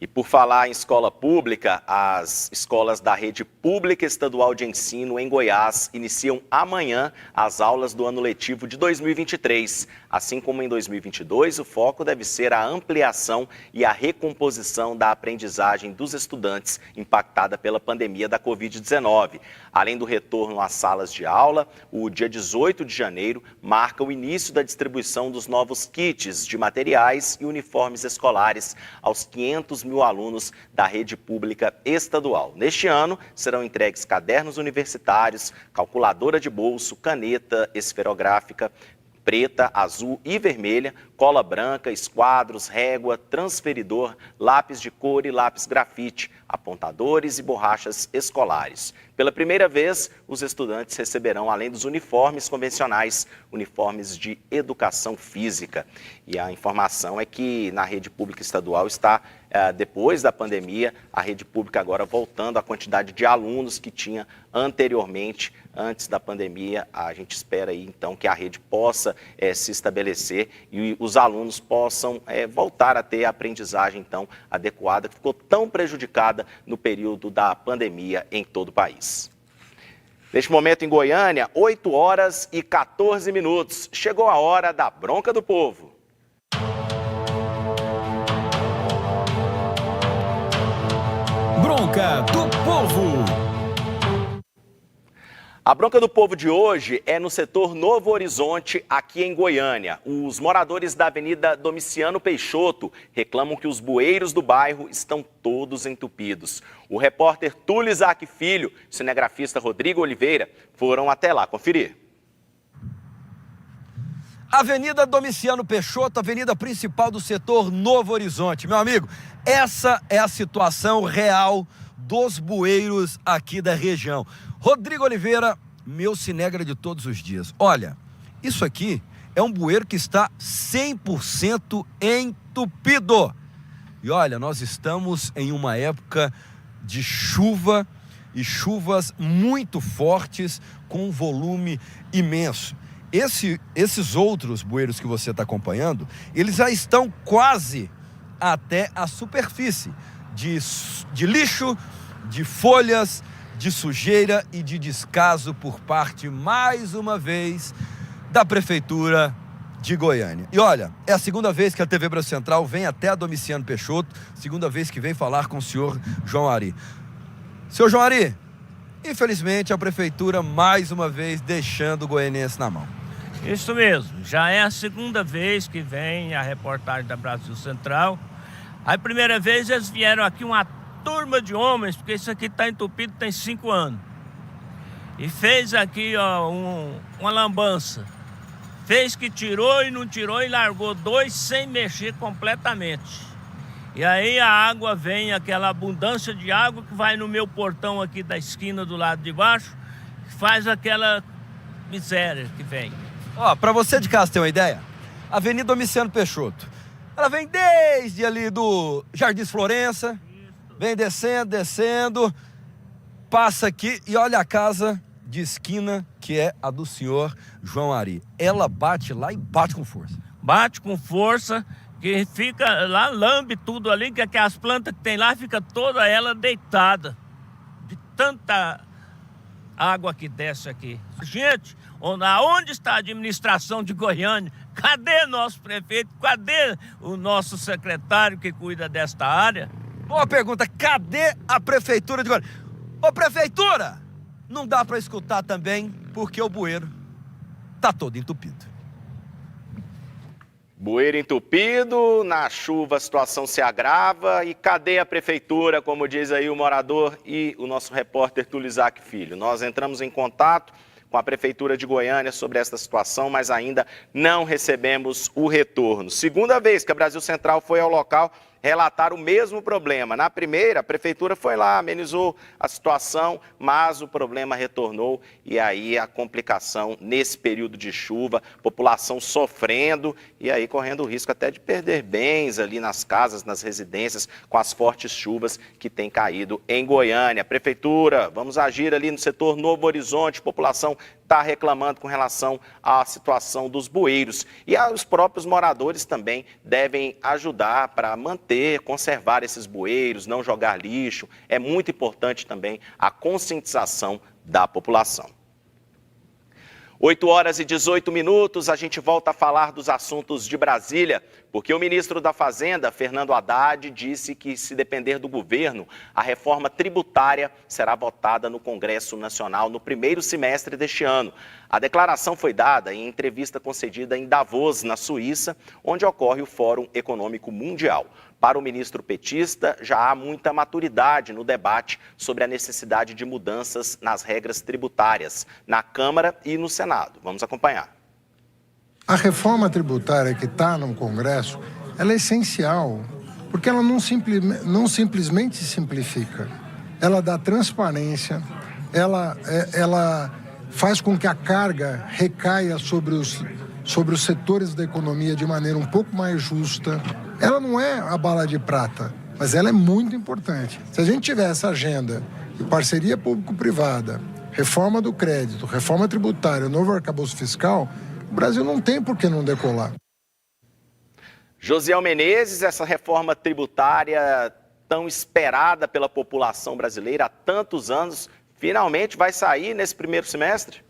E por falar em escola pública, as escolas da rede pública estadual de ensino em Goiás iniciam amanhã as aulas do ano letivo de 2023. Assim como em 2022, o foco deve ser a ampliação e a recomposição da aprendizagem dos estudantes impactada pela pandemia da Covid-19. Além do retorno às salas de aula, o dia 18 de janeiro marca o início da distribuição dos novos kits de materiais e uniformes escolares aos 500 mil alunos da rede pública estadual. Neste ano, serão entregues cadernos universitários, calculadora de bolso, caneta esferográfica, preta, azul e vermelha, cola branca, esquadros, régua, transferidor, lápis de cor e lápis grafite, apontadores e borrachas escolares. Pela primeira vez, os estudantes receberão, além dos uniformes convencionais, uniformes de educação física. E a informação é que na rede pública estadual está, depois da pandemia, a rede pública agora voltando à quantidade de alunos que tinha anteriormente, antes da pandemia. A gente espera aí, então, que a rede possa se estabelecer e os alunos possam voltar a ter a aprendizagem, então, adequada, que ficou tão prejudicada no período da pandemia em todo o país. Neste momento em Goiânia, 8 horas e 14 minutos. Chegou a hora da bronca do povo. Bronca do povo. A bronca do povo de hoje é no setor Novo Horizonte, aqui em Goiânia. Os moradores da Avenida Domiciano Peixoto reclamam que os bueiros do bairro estão todos entupidos. O repórter Túlio Isaac Filho e o cinegrafista Rodrigo Oliveira foram até lá conferir. Avenida Domiciano Peixoto, avenida principal do setor Novo Horizonte. Meu amigo, essa é a situação real dos bueiros aqui da região. Rodrigo Oliveira, meu cinegra de todos os dias. Olha, isso aqui é um bueiro que está 100% entupido. E olha, nós estamos em uma época de chuva e chuvas muito fortes com um volume imenso. Esses outros bueiros que você está acompanhando, eles já estão quase até a superfície de lixo, de folhas, de sujeira e de descaso por parte, mais uma vez, da Prefeitura de Goiânia. E olha, é a segunda vez que a TV Brasil Central vem até a Domiciano Peixoto, segunda vez que vem falar com o senhor João Ari. Senhor João Ari, infelizmente a Prefeitura, mais uma vez, deixando o goianiense na mão. Isso mesmo, já é a segunda vez que vem a reportagem da Brasil Central. A primeira vez eles vieram aqui uma turma de homens, porque isso aqui está entupido tem 5 anos. E fez aqui ó, uma lambança. Fez que tirou e não tirou e largou 2 sem mexer completamente. E aí a água vem, aquela abundância de água que vai no meu portão aqui da esquina do lado de baixo, que faz aquela miséria que vem. Ó, para você de casa ter uma ideia, a Avenida Domiciano Peixoto, ela vem desde ali do Jardim Florença, vem descendo, passa aqui e olha a casa de esquina que é a do senhor João Ari. Ela bate lá e bate com força. Bate com força, que fica lá, lambe tudo ali, que as plantas que tem lá, fica toda ela deitada. De tanta água que desce aqui. Gente, onde está a administração de Goiânia? Cadê nosso prefeito? Cadê o nosso secretário que cuida desta área? Boa pergunta, cadê a Prefeitura de Goiânia? Ô Prefeitura, não dá para escutar também, porque o bueiro tá todo entupido. Bueiro entupido, na chuva a situação se agrava e cadê a Prefeitura, como diz aí o morador e o nosso repórter Túlio Isaac Filho. Nós entramos em contato com a Prefeitura de Goiânia sobre esta situação, mas ainda não recebemos o retorno. Segunda vez que a Brasil Central foi ao local relatar o mesmo problema. Na primeira, a Prefeitura foi lá, amenizou a situação, mas o problema retornou e aí a complicação nesse período de chuva, população sofrendo e aí correndo o risco até de perder bens ali nas casas, nas residências, com as fortes chuvas que têm caído em Goiânia. Prefeitura, vamos agir ali no setor Novo Horizonte, população está reclamando com relação à situação dos bueiros. E os próprios moradores também devem ajudar para manter, conservar esses bueiros, não jogar lixo. É muito importante também a conscientização da população. 8 horas e 18 minutos, a gente volta a falar dos assuntos de Brasília, porque o ministro da Fazenda, Fernando Haddad, disse que, se depender do governo, a reforma tributária será votada no Congresso Nacional no primeiro semestre deste ano. A declaração foi dada em entrevista concedida em Davos, na Suíça, onde ocorre o Fórum Econômico Mundial. Para o ministro petista, já há muita maturidade no debate sobre a necessidade de mudanças nas regras tributárias, na Câmara e no Senado. Vamos acompanhar. A reforma tributária que está no Congresso, ela é essencial, porque ela não simplesmente simplifica. Ela dá transparência, ela faz com que a carga recaia sobre os setores da economia de maneira um pouco mais justa. Ela não é a bala de prata, mas ela é muito importante. Se a gente tiver essa agenda de parceria público-privada, reforma do crédito, reforma tributária, novo arcabouço fiscal, o Brasil não tem por que não decolar. Josiel Menezes, essa reforma tributária tão esperada pela população brasileira há tantos anos, finalmente vai sair nesse primeiro semestre?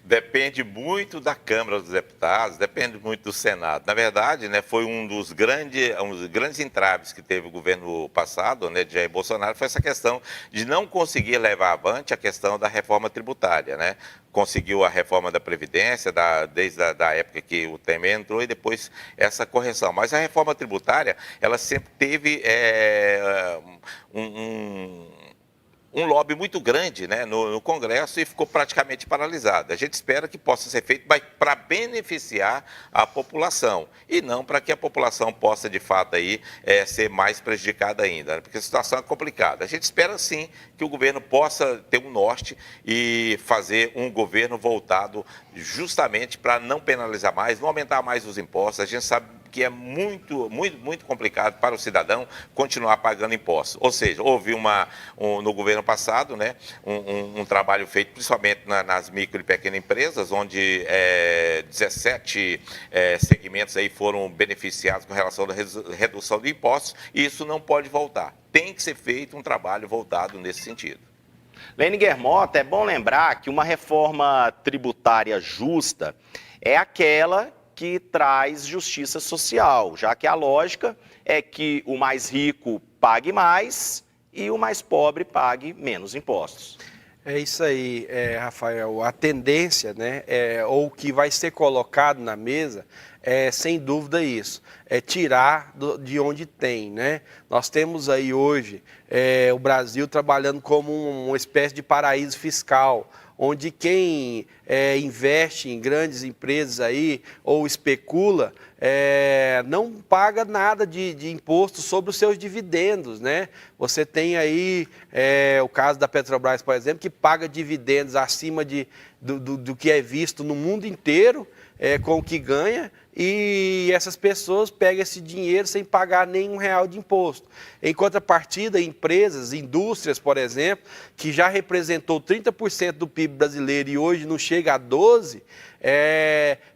Depende muito da Câmara dos Deputados, depende muito do Senado. Na verdade, né, foi um dos grandes entraves que teve o governo passado, né, de Jair Bolsonaro, foi essa questão de não conseguir levar avante a questão da reforma tributária, né? Conseguiu a reforma da Previdência, desde a época que o Temer entrou, e depois essa correção. Mas a reforma tributária, ela sempre teve um lobby muito grande, né, no Congresso, e ficou praticamente paralisado. A gente espera que possa ser feito para beneficiar a população e não para que a população possa, de fato, aí, ser mais prejudicada ainda, né, porque a situação é complicada. A gente espera, sim, que o governo possa ter um norte e fazer um governo voltado justamente para não penalizar mais, não aumentar mais os impostos. A gente sabe que é muito complicado para o cidadão continuar pagando impostos. Ou seja, houve no governo passado, né, um trabalho feito principalmente nas micro e pequenas empresas, onde 17 segmentos aí foram beneficiados com relação à redução de impostos, e isso não pode voltar. Tem que ser feito um trabalho voltado nesse sentido. Lene Guermota, é bom lembrar que uma reforma tributária justa é aquela que traz justiça social, já que a lógica é que o mais rico pague mais e o mais pobre pague menos impostos. É isso aí, Rafael. A tendência, né, ou o que vai ser colocado na mesa, sem dúvida isso, é tirar de onde tem, né? Nós temos aí hoje o Brasil trabalhando como uma espécie de paraíso fiscal, onde quem investe em grandes empresas aí ou especula não paga nada de imposto sobre os seus dividendos, né? Você tem aí o caso da Petrobras, por exemplo, que paga dividendos acima do que é visto no mundo inteiro, com o que ganha, e essas pessoas pegam esse dinheiro sem pagar nenhum real de imposto. Em contrapartida, empresas, indústrias, por exemplo, que já representou 30% do PIB brasileiro e hoje não chega a 12%,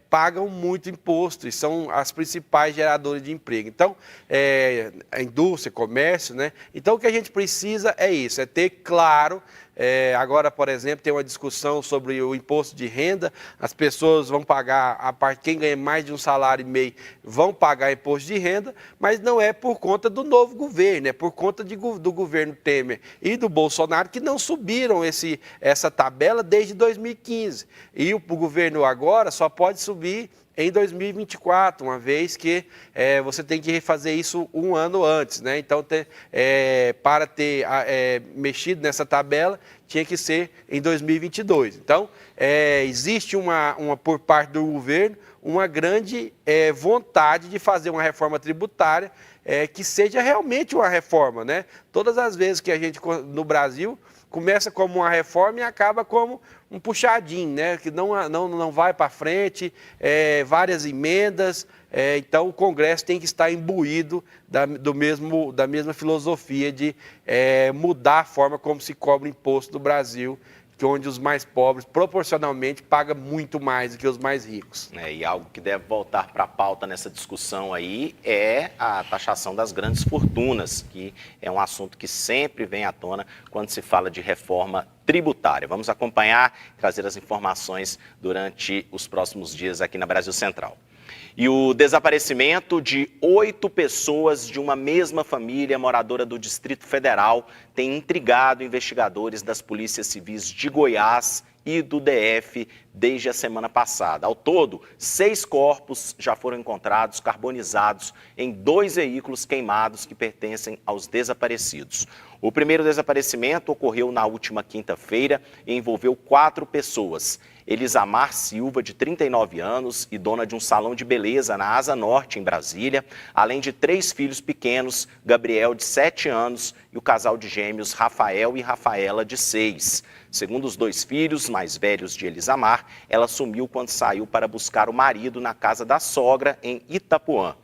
pagam muito imposto e são as principais geradoras de emprego. Então, a indústria, comércio, né? Então, o que a gente precisa é isso, é ter claro. Agora, por exemplo, tem uma discussão sobre o imposto de renda, as pessoas vão pagar, quem ganha mais de um salário e meio vão pagar imposto de renda, mas não é por conta do novo governo, é por conta do governo Temer e do Bolsonaro, que não subiram essa tabela desde 2015. E o governo agora só pode subir em 2024, uma vez que você tem que refazer isso um ano antes, né? Então, para ter mexido nessa tabela, tinha que ser em 2022. Então, existe por parte do governo uma grande vontade de fazer uma reforma tributária que seja realmente uma reforma, né? Todas as vezes que a gente, no Brasil, começa como uma reforma e acaba como um puxadinho, né? Que não vai para frente, várias emendas. Então, o Congresso tem que estar imbuído da mesma filosofia de mudar a forma como se cobra imposto no Brasil, onde os mais pobres, proporcionalmente, pagam muito mais do que os mais ricos. E algo que deve voltar para a pauta nessa discussão aí é a taxação das grandes fortunas, que é um assunto que sempre vem à tona quando se fala de reforma tributária. Vamos acompanhar e trazer as informações durante os próximos dias aqui na Brasil Central. E o desaparecimento de 8 pessoas de uma mesma família moradora do Distrito Federal tem intrigado investigadores das polícias civis de Goiás e do DF desde a semana passada. Ao todo, 6 corpos já foram encontrados carbonizados em 2 veículos queimados que pertencem aos desaparecidos. O primeiro desaparecimento ocorreu na última quinta-feira e envolveu 4 pessoas. Elisamar Silva, de 39 anos e dona de um salão de beleza na Asa Norte, em Brasília, além de 3 filhos pequenos, Gabriel, de 7 anos, e o casal de gêmeos Rafael e Rafaela, de 6. Segundo os 2 filhos mais velhos de Elisamar, ela sumiu quando saiu para buscar o marido na casa da sogra, em Itapuã.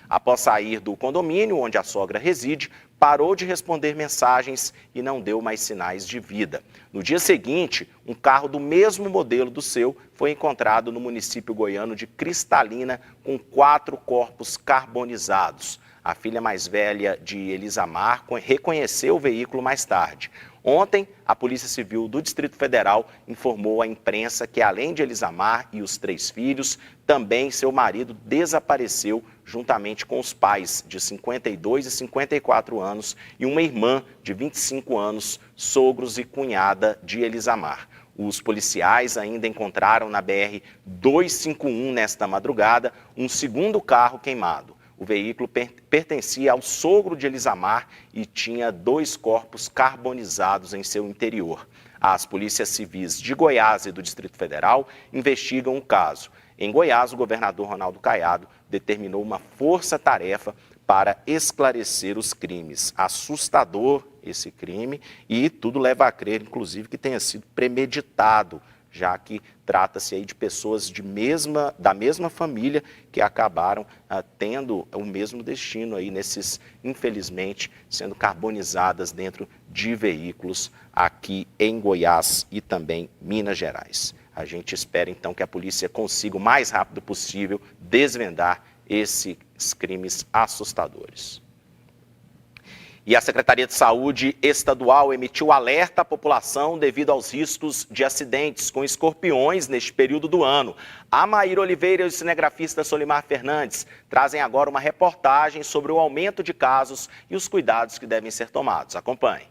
Após sair do condomínio onde a sogra reside, parou de responder mensagens e não deu mais sinais de vida. No dia seguinte, um carro do mesmo modelo do seu foi encontrado no município goiano de Cristalina com 4 corpos carbonizados. A filha mais velha de Elisamar reconheceu o veículo mais tarde. Ontem, a Polícia Civil do Distrito Federal informou à imprensa que, além de Elisamar e os 3 filhos, também seu marido desapareceu juntamente com os pais, de 52 e 54 anos, e uma irmã de 25 anos, sogros e cunhada de Elisamar. Os policiais ainda encontraram na BR-251, nesta madrugada, um segundo carro queimado. O veículo pertencia ao sogro de Elisamar e tinha 2 corpos carbonizados em seu interior. As polícias civis de Goiás e do Distrito Federal investigam o caso. Em Goiás, o governador Ronaldo Caiado determinou uma força-tarefa para esclarecer os crimes. Assustador esse crime e tudo leva a crer, inclusive, que tenha sido premeditado, já que trata-se aí de pessoas da mesma família que acabaram tendo o mesmo destino aí infelizmente, sendo carbonizadas dentro de veículos aqui em Goiás e também Minas Gerais. A gente espera então que a polícia consiga o mais rápido possível desvendar esses crimes assustadores. E a Secretaria de Saúde Estadual emitiu alerta à população devido aos riscos de acidentes com escorpiões neste período do ano. A Maíra Oliveira e o cinegrafista Solimar Fernandes trazem agora uma reportagem sobre o aumento de casos e os cuidados que devem ser tomados. Acompanhe.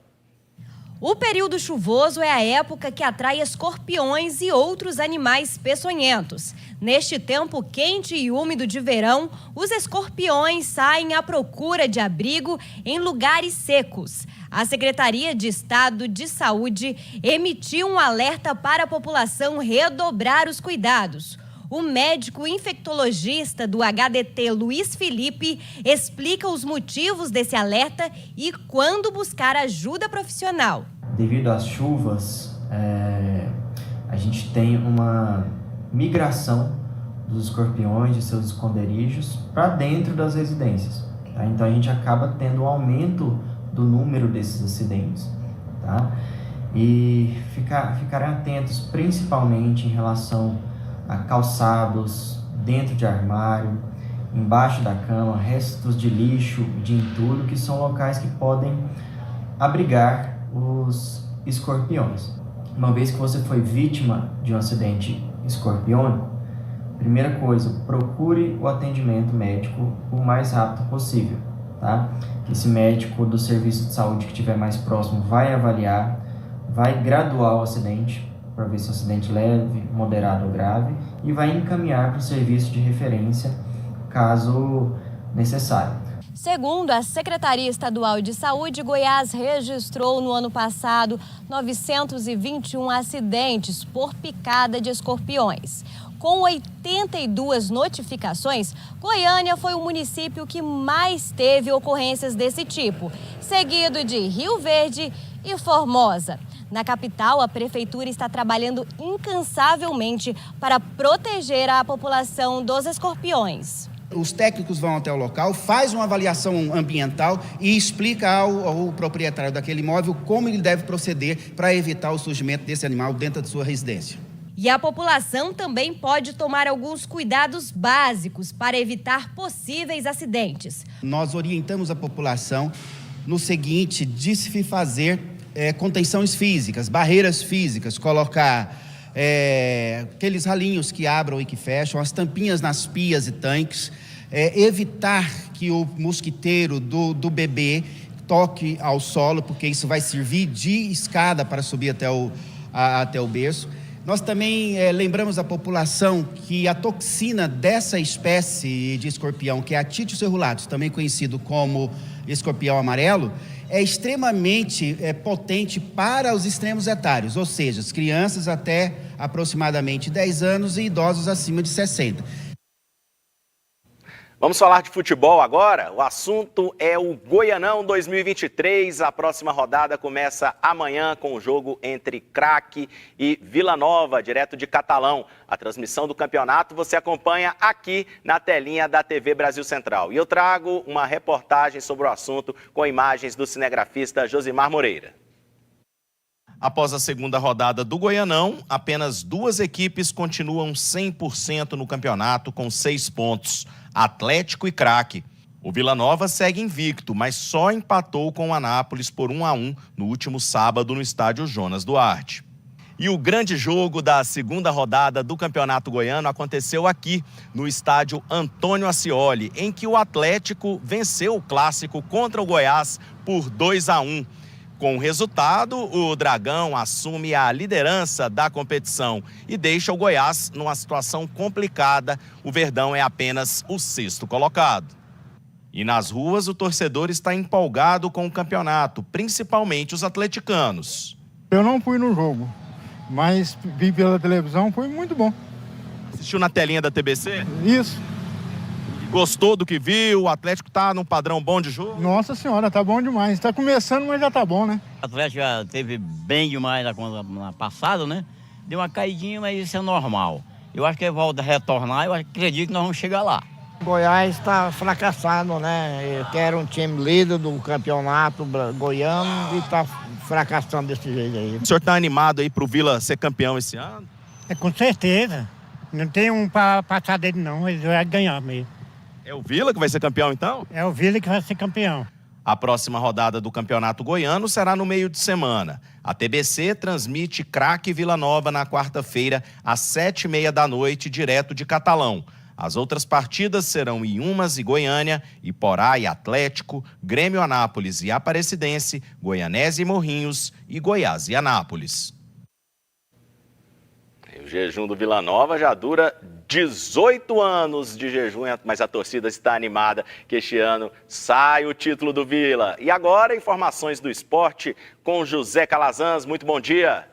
O período chuvoso é a época que atrai escorpiões e outros animais peçonhentos. Neste tempo quente e úmido de verão, os escorpiões saem à procura de abrigo em lugares secos. A Secretaria de Estado de Saúde emitiu um alerta para a população redobrar os cuidados. O médico infectologista do HDT, Luiz Felipe, explica os motivos desse alerta e quando buscar ajuda profissional. Devido às chuvas, a gente tem uma migração dos escorpiões de seus esconderijos para dentro das residências. Tá? Então a gente acaba tendo um aumento do número desses acidentes. Tá? E ficarem atentos principalmente em relação a calçados, dentro de armário, embaixo da cama, restos de lixo, de entulho, que são locais que podem abrigar os escorpiões. Uma vez que você foi vítima de um acidente escorpiônico, primeira coisa, procure o atendimento médico o mais rápido possível, tá? Esse médico do serviço de saúde que estiver mais próximo vai avaliar, vai graduar o acidente, para ver se é um acidente leve, moderado ou grave, e vai encaminhar para o serviço de referência, caso necessário. Segundo a Secretaria Estadual de Saúde, Goiás registrou no ano passado 921 acidentes por picada de escorpiões. Com 82 notificações, Goiânia foi o município que mais teve ocorrências desse tipo, seguido de Rio Verde e Formosa. Na capital, a prefeitura está trabalhando incansavelmente para proteger a população dos escorpiões. Os técnicos vão até o local, faz uma avaliação ambiental e explica ao proprietário daquele imóvel como ele deve proceder para evitar o surgimento desse animal dentro da sua residência. E a população também pode tomar alguns cuidados básicos para evitar possíveis acidentes. Nós orientamos a população no seguinte, de se fazer contenções físicas, barreiras físicas, colocar aqueles ralinhos que abram e que fecham, as tampinhas nas pias e tanques, evitar que o mosquiteiro do bebê toque ao solo, porque isso vai servir de escada para subir até o berço. Nós também lembramos a população que a toxina dessa espécie de escorpião, que é a Titius cerulatus, também conhecido como escorpião amarelo, é extremamente potente para os extremos etários, ou seja, as crianças até aproximadamente 10 anos e idosos acima de 60. Vamos falar de futebol agora? O assunto é o Goianão 2023. A próxima rodada começa amanhã com o jogo entre Craque e Vila Nova, direto de Catalão. A transmissão do campeonato você acompanha aqui na telinha da TV Brasil Central. E eu trago uma reportagem sobre o assunto com imagens do cinegrafista Josimar Moreira. Após a segunda rodada do Goianão, apenas 2 equipes continuam 100% no campeonato com 6 pontos. Atlético e Craque. O Vila Nova segue invicto, mas só empatou com o Anápolis por 1-1 no último sábado no estádio Jonas Duarte. E o grande jogo da segunda rodada do Campeonato Goiano aconteceu aqui, no estádio Antônio Ascioli, em que o Atlético venceu o clássico contra o Goiás por 2-1. Com o resultado, o Dragão assume a liderança da competição e deixa o Goiás numa situação complicada. O Verdão é apenas o 6º colocado. E nas ruas, o torcedor está empolgado com o campeonato, principalmente os atleticanos. Eu não fui no jogo, mas vi pela televisão, foi muito bom. Assistiu na telinha da TBC? Isso. Gostou do que viu? O Atlético tá num padrão bom de jogo? Nossa senhora, tá bom demais. Tá começando, mas já tá bom, né? O Atlético já teve bem demais na passada, né? Deu uma caidinha, mas isso é normal. Eu acho que ele volta a retornar, eu acredito que nós vamos chegar lá. O Goiás está fracassado, né? Que era um time líder do campeonato goiano e está fracassando desse jeito aí. O senhor tá animado aí pro Vila ser campeão esse ano? É com certeza. Não tem um para passar dele não, ele vai ganhar mesmo. É o Vila que vai ser campeão, então? É o Vila que vai ser campeão. A próxima rodada do Campeonato Goiano será no meio de semana. A TBC transmite Craque e Vila Nova na quarta-feira, às 7h30 da noite, direto de Catalão. As outras partidas serão Inhumas e Goiânia, Iporá e Atlético, Grêmio Anápolis e Aparecidense, Goianese e Morrinhos e Goiás e Anápolis. O jejum do Vila Nova já dura 18 anos de jejum, mas a torcida está animada que este ano sai o título do Vila. E agora, informações do esporte com José Calazans. Muito bom dia.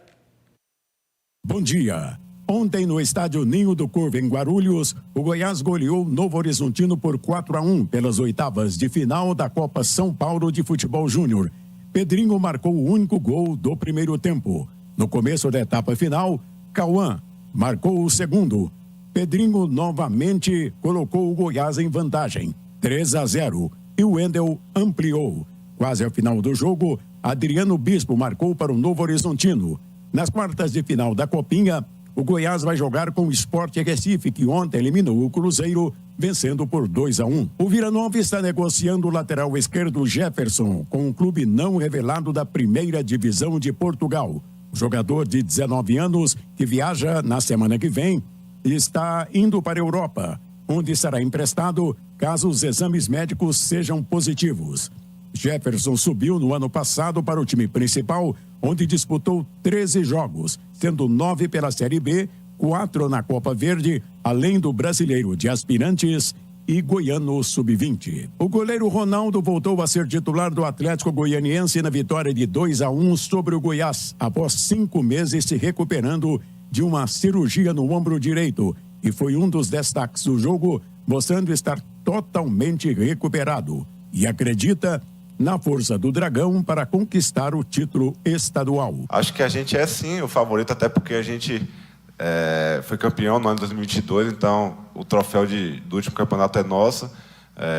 Bom dia. Ontem, no estádio Ninho do Corvo, em Guarulhos, o Goiás goleou Novo Horizontino por 4-1 pelas oitavas de final da Copa São Paulo de Futebol Júnior. Pedrinho marcou o único gol do primeiro tempo. No começo da etapa final, Cauã marcou o segundo. Pedrinho novamente colocou o Goiás em vantagem, 3-0, e o Wendel ampliou. Quase ao final do jogo, Adriano Bispo marcou para o Novo Horizontino. Nas quartas de final da Copinha, o Goiás vai jogar com o Sport Recife, que ontem eliminou o Cruzeiro, vencendo por 2-1. O Vila Nova está negociando o lateral esquerdo Jefferson, com um clube não revelado da primeira divisão de Portugal. O jogador de 19 anos, que viaja na semana que vem, está indo para a Europa, onde será emprestado caso os exames médicos sejam positivos. Jefferson subiu no ano passado para o time principal, onde disputou 13 jogos, sendo 9 pela Série B, 4 na Copa Verde, além do Brasileiro de Aspirantes e Goiano Sub-20. O goleiro Ronaldo voltou a ser titular do Atlético Goianiense na vitória de 2-1 sobre o Goiás, após 5 meses se recuperando de uma cirurgia no ombro direito, e foi um dos destaques do jogo, mostrando estar totalmente recuperado. E acredita na força do Dragão para conquistar o título estadual. Acho que a gente é sim o favorito, até porque a gente foi campeão no ano de 2022, então o troféu do último campeonato é nosso.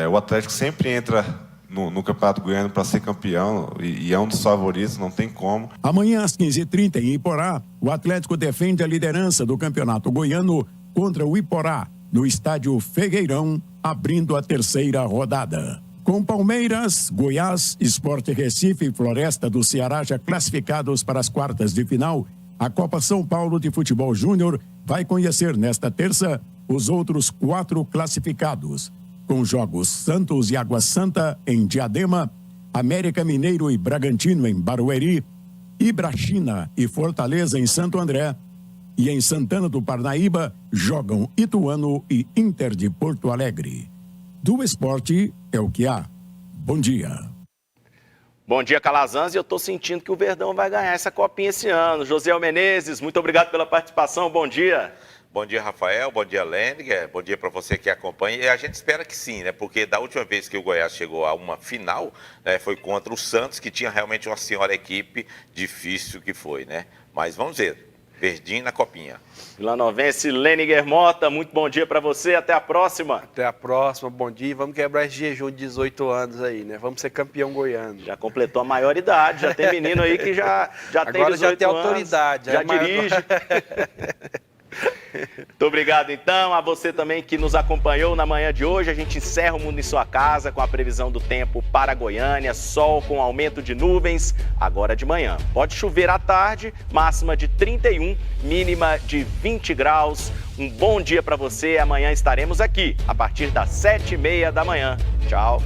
O Atlético sempre entra no Campeonato Goiano para ser campeão e é um dos favoritos, não tem como. Amanhã às 15h30 em Iporá, o Atlético defende a liderança do Campeonato Goiano contra o Iporá, no estádio Figueirão, abrindo a terceira rodada. Com Palmeiras, Goiás, Sport Recife e Floresta do Ceará já classificados para as quartas de final, a Copa São Paulo de Futebol Júnior vai conhecer nesta terça os outros 4 classificados, com jogos Santos e Água Santa em Diadema, América Mineiro e Bragantino em Barueri, Ibrachina e Fortaleza em Santo André, E em Santana do Parnaíba, jogam Ituano e Inter de Porto Alegre. Do esporte é o que há. Bom dia. Bom dia, Calazans, e eu estou sentindo que o Verdão vai ganhar essa copinha esse ano. Josiel Menezes, muito obrigado pela participação, bom dia. Bom dia, Rafael, bom dia, Leninger, bom dia para você que acompanha. E a gente espera que sim, né? Porque da última vez que o Goiás chegou a uma final, né, foi contra o Santos, que tinha realmente uma senhora equipe, difícil que foi, né? Mas vamos ver, verdinho na copinha. Vilanovense Leninger Mota, muito bom dia para você, até a próxima. Até a próxima, bom dia. Vamos quebrar esse jejum de 18 anos aí, né? Vamos ser campeão goiano. Já completou a maioridade, já tem menino aí que já tem 18 Agora já tem anos, autoridade. já dirige. Muito obrigado, então, a você também que nos acompanhou na manhã de hoje. A gente encerra o Mundo em Sua Casa com a previsão do tempo para Goiânia. Sol com aumento de nuvens agora de manhã. Pode chover à tarde, máxima de 31, mínima de 20 graus. Um bom dia para você. Amanhã estaremos aqui a partir das 7h30 da manhã. Tchau.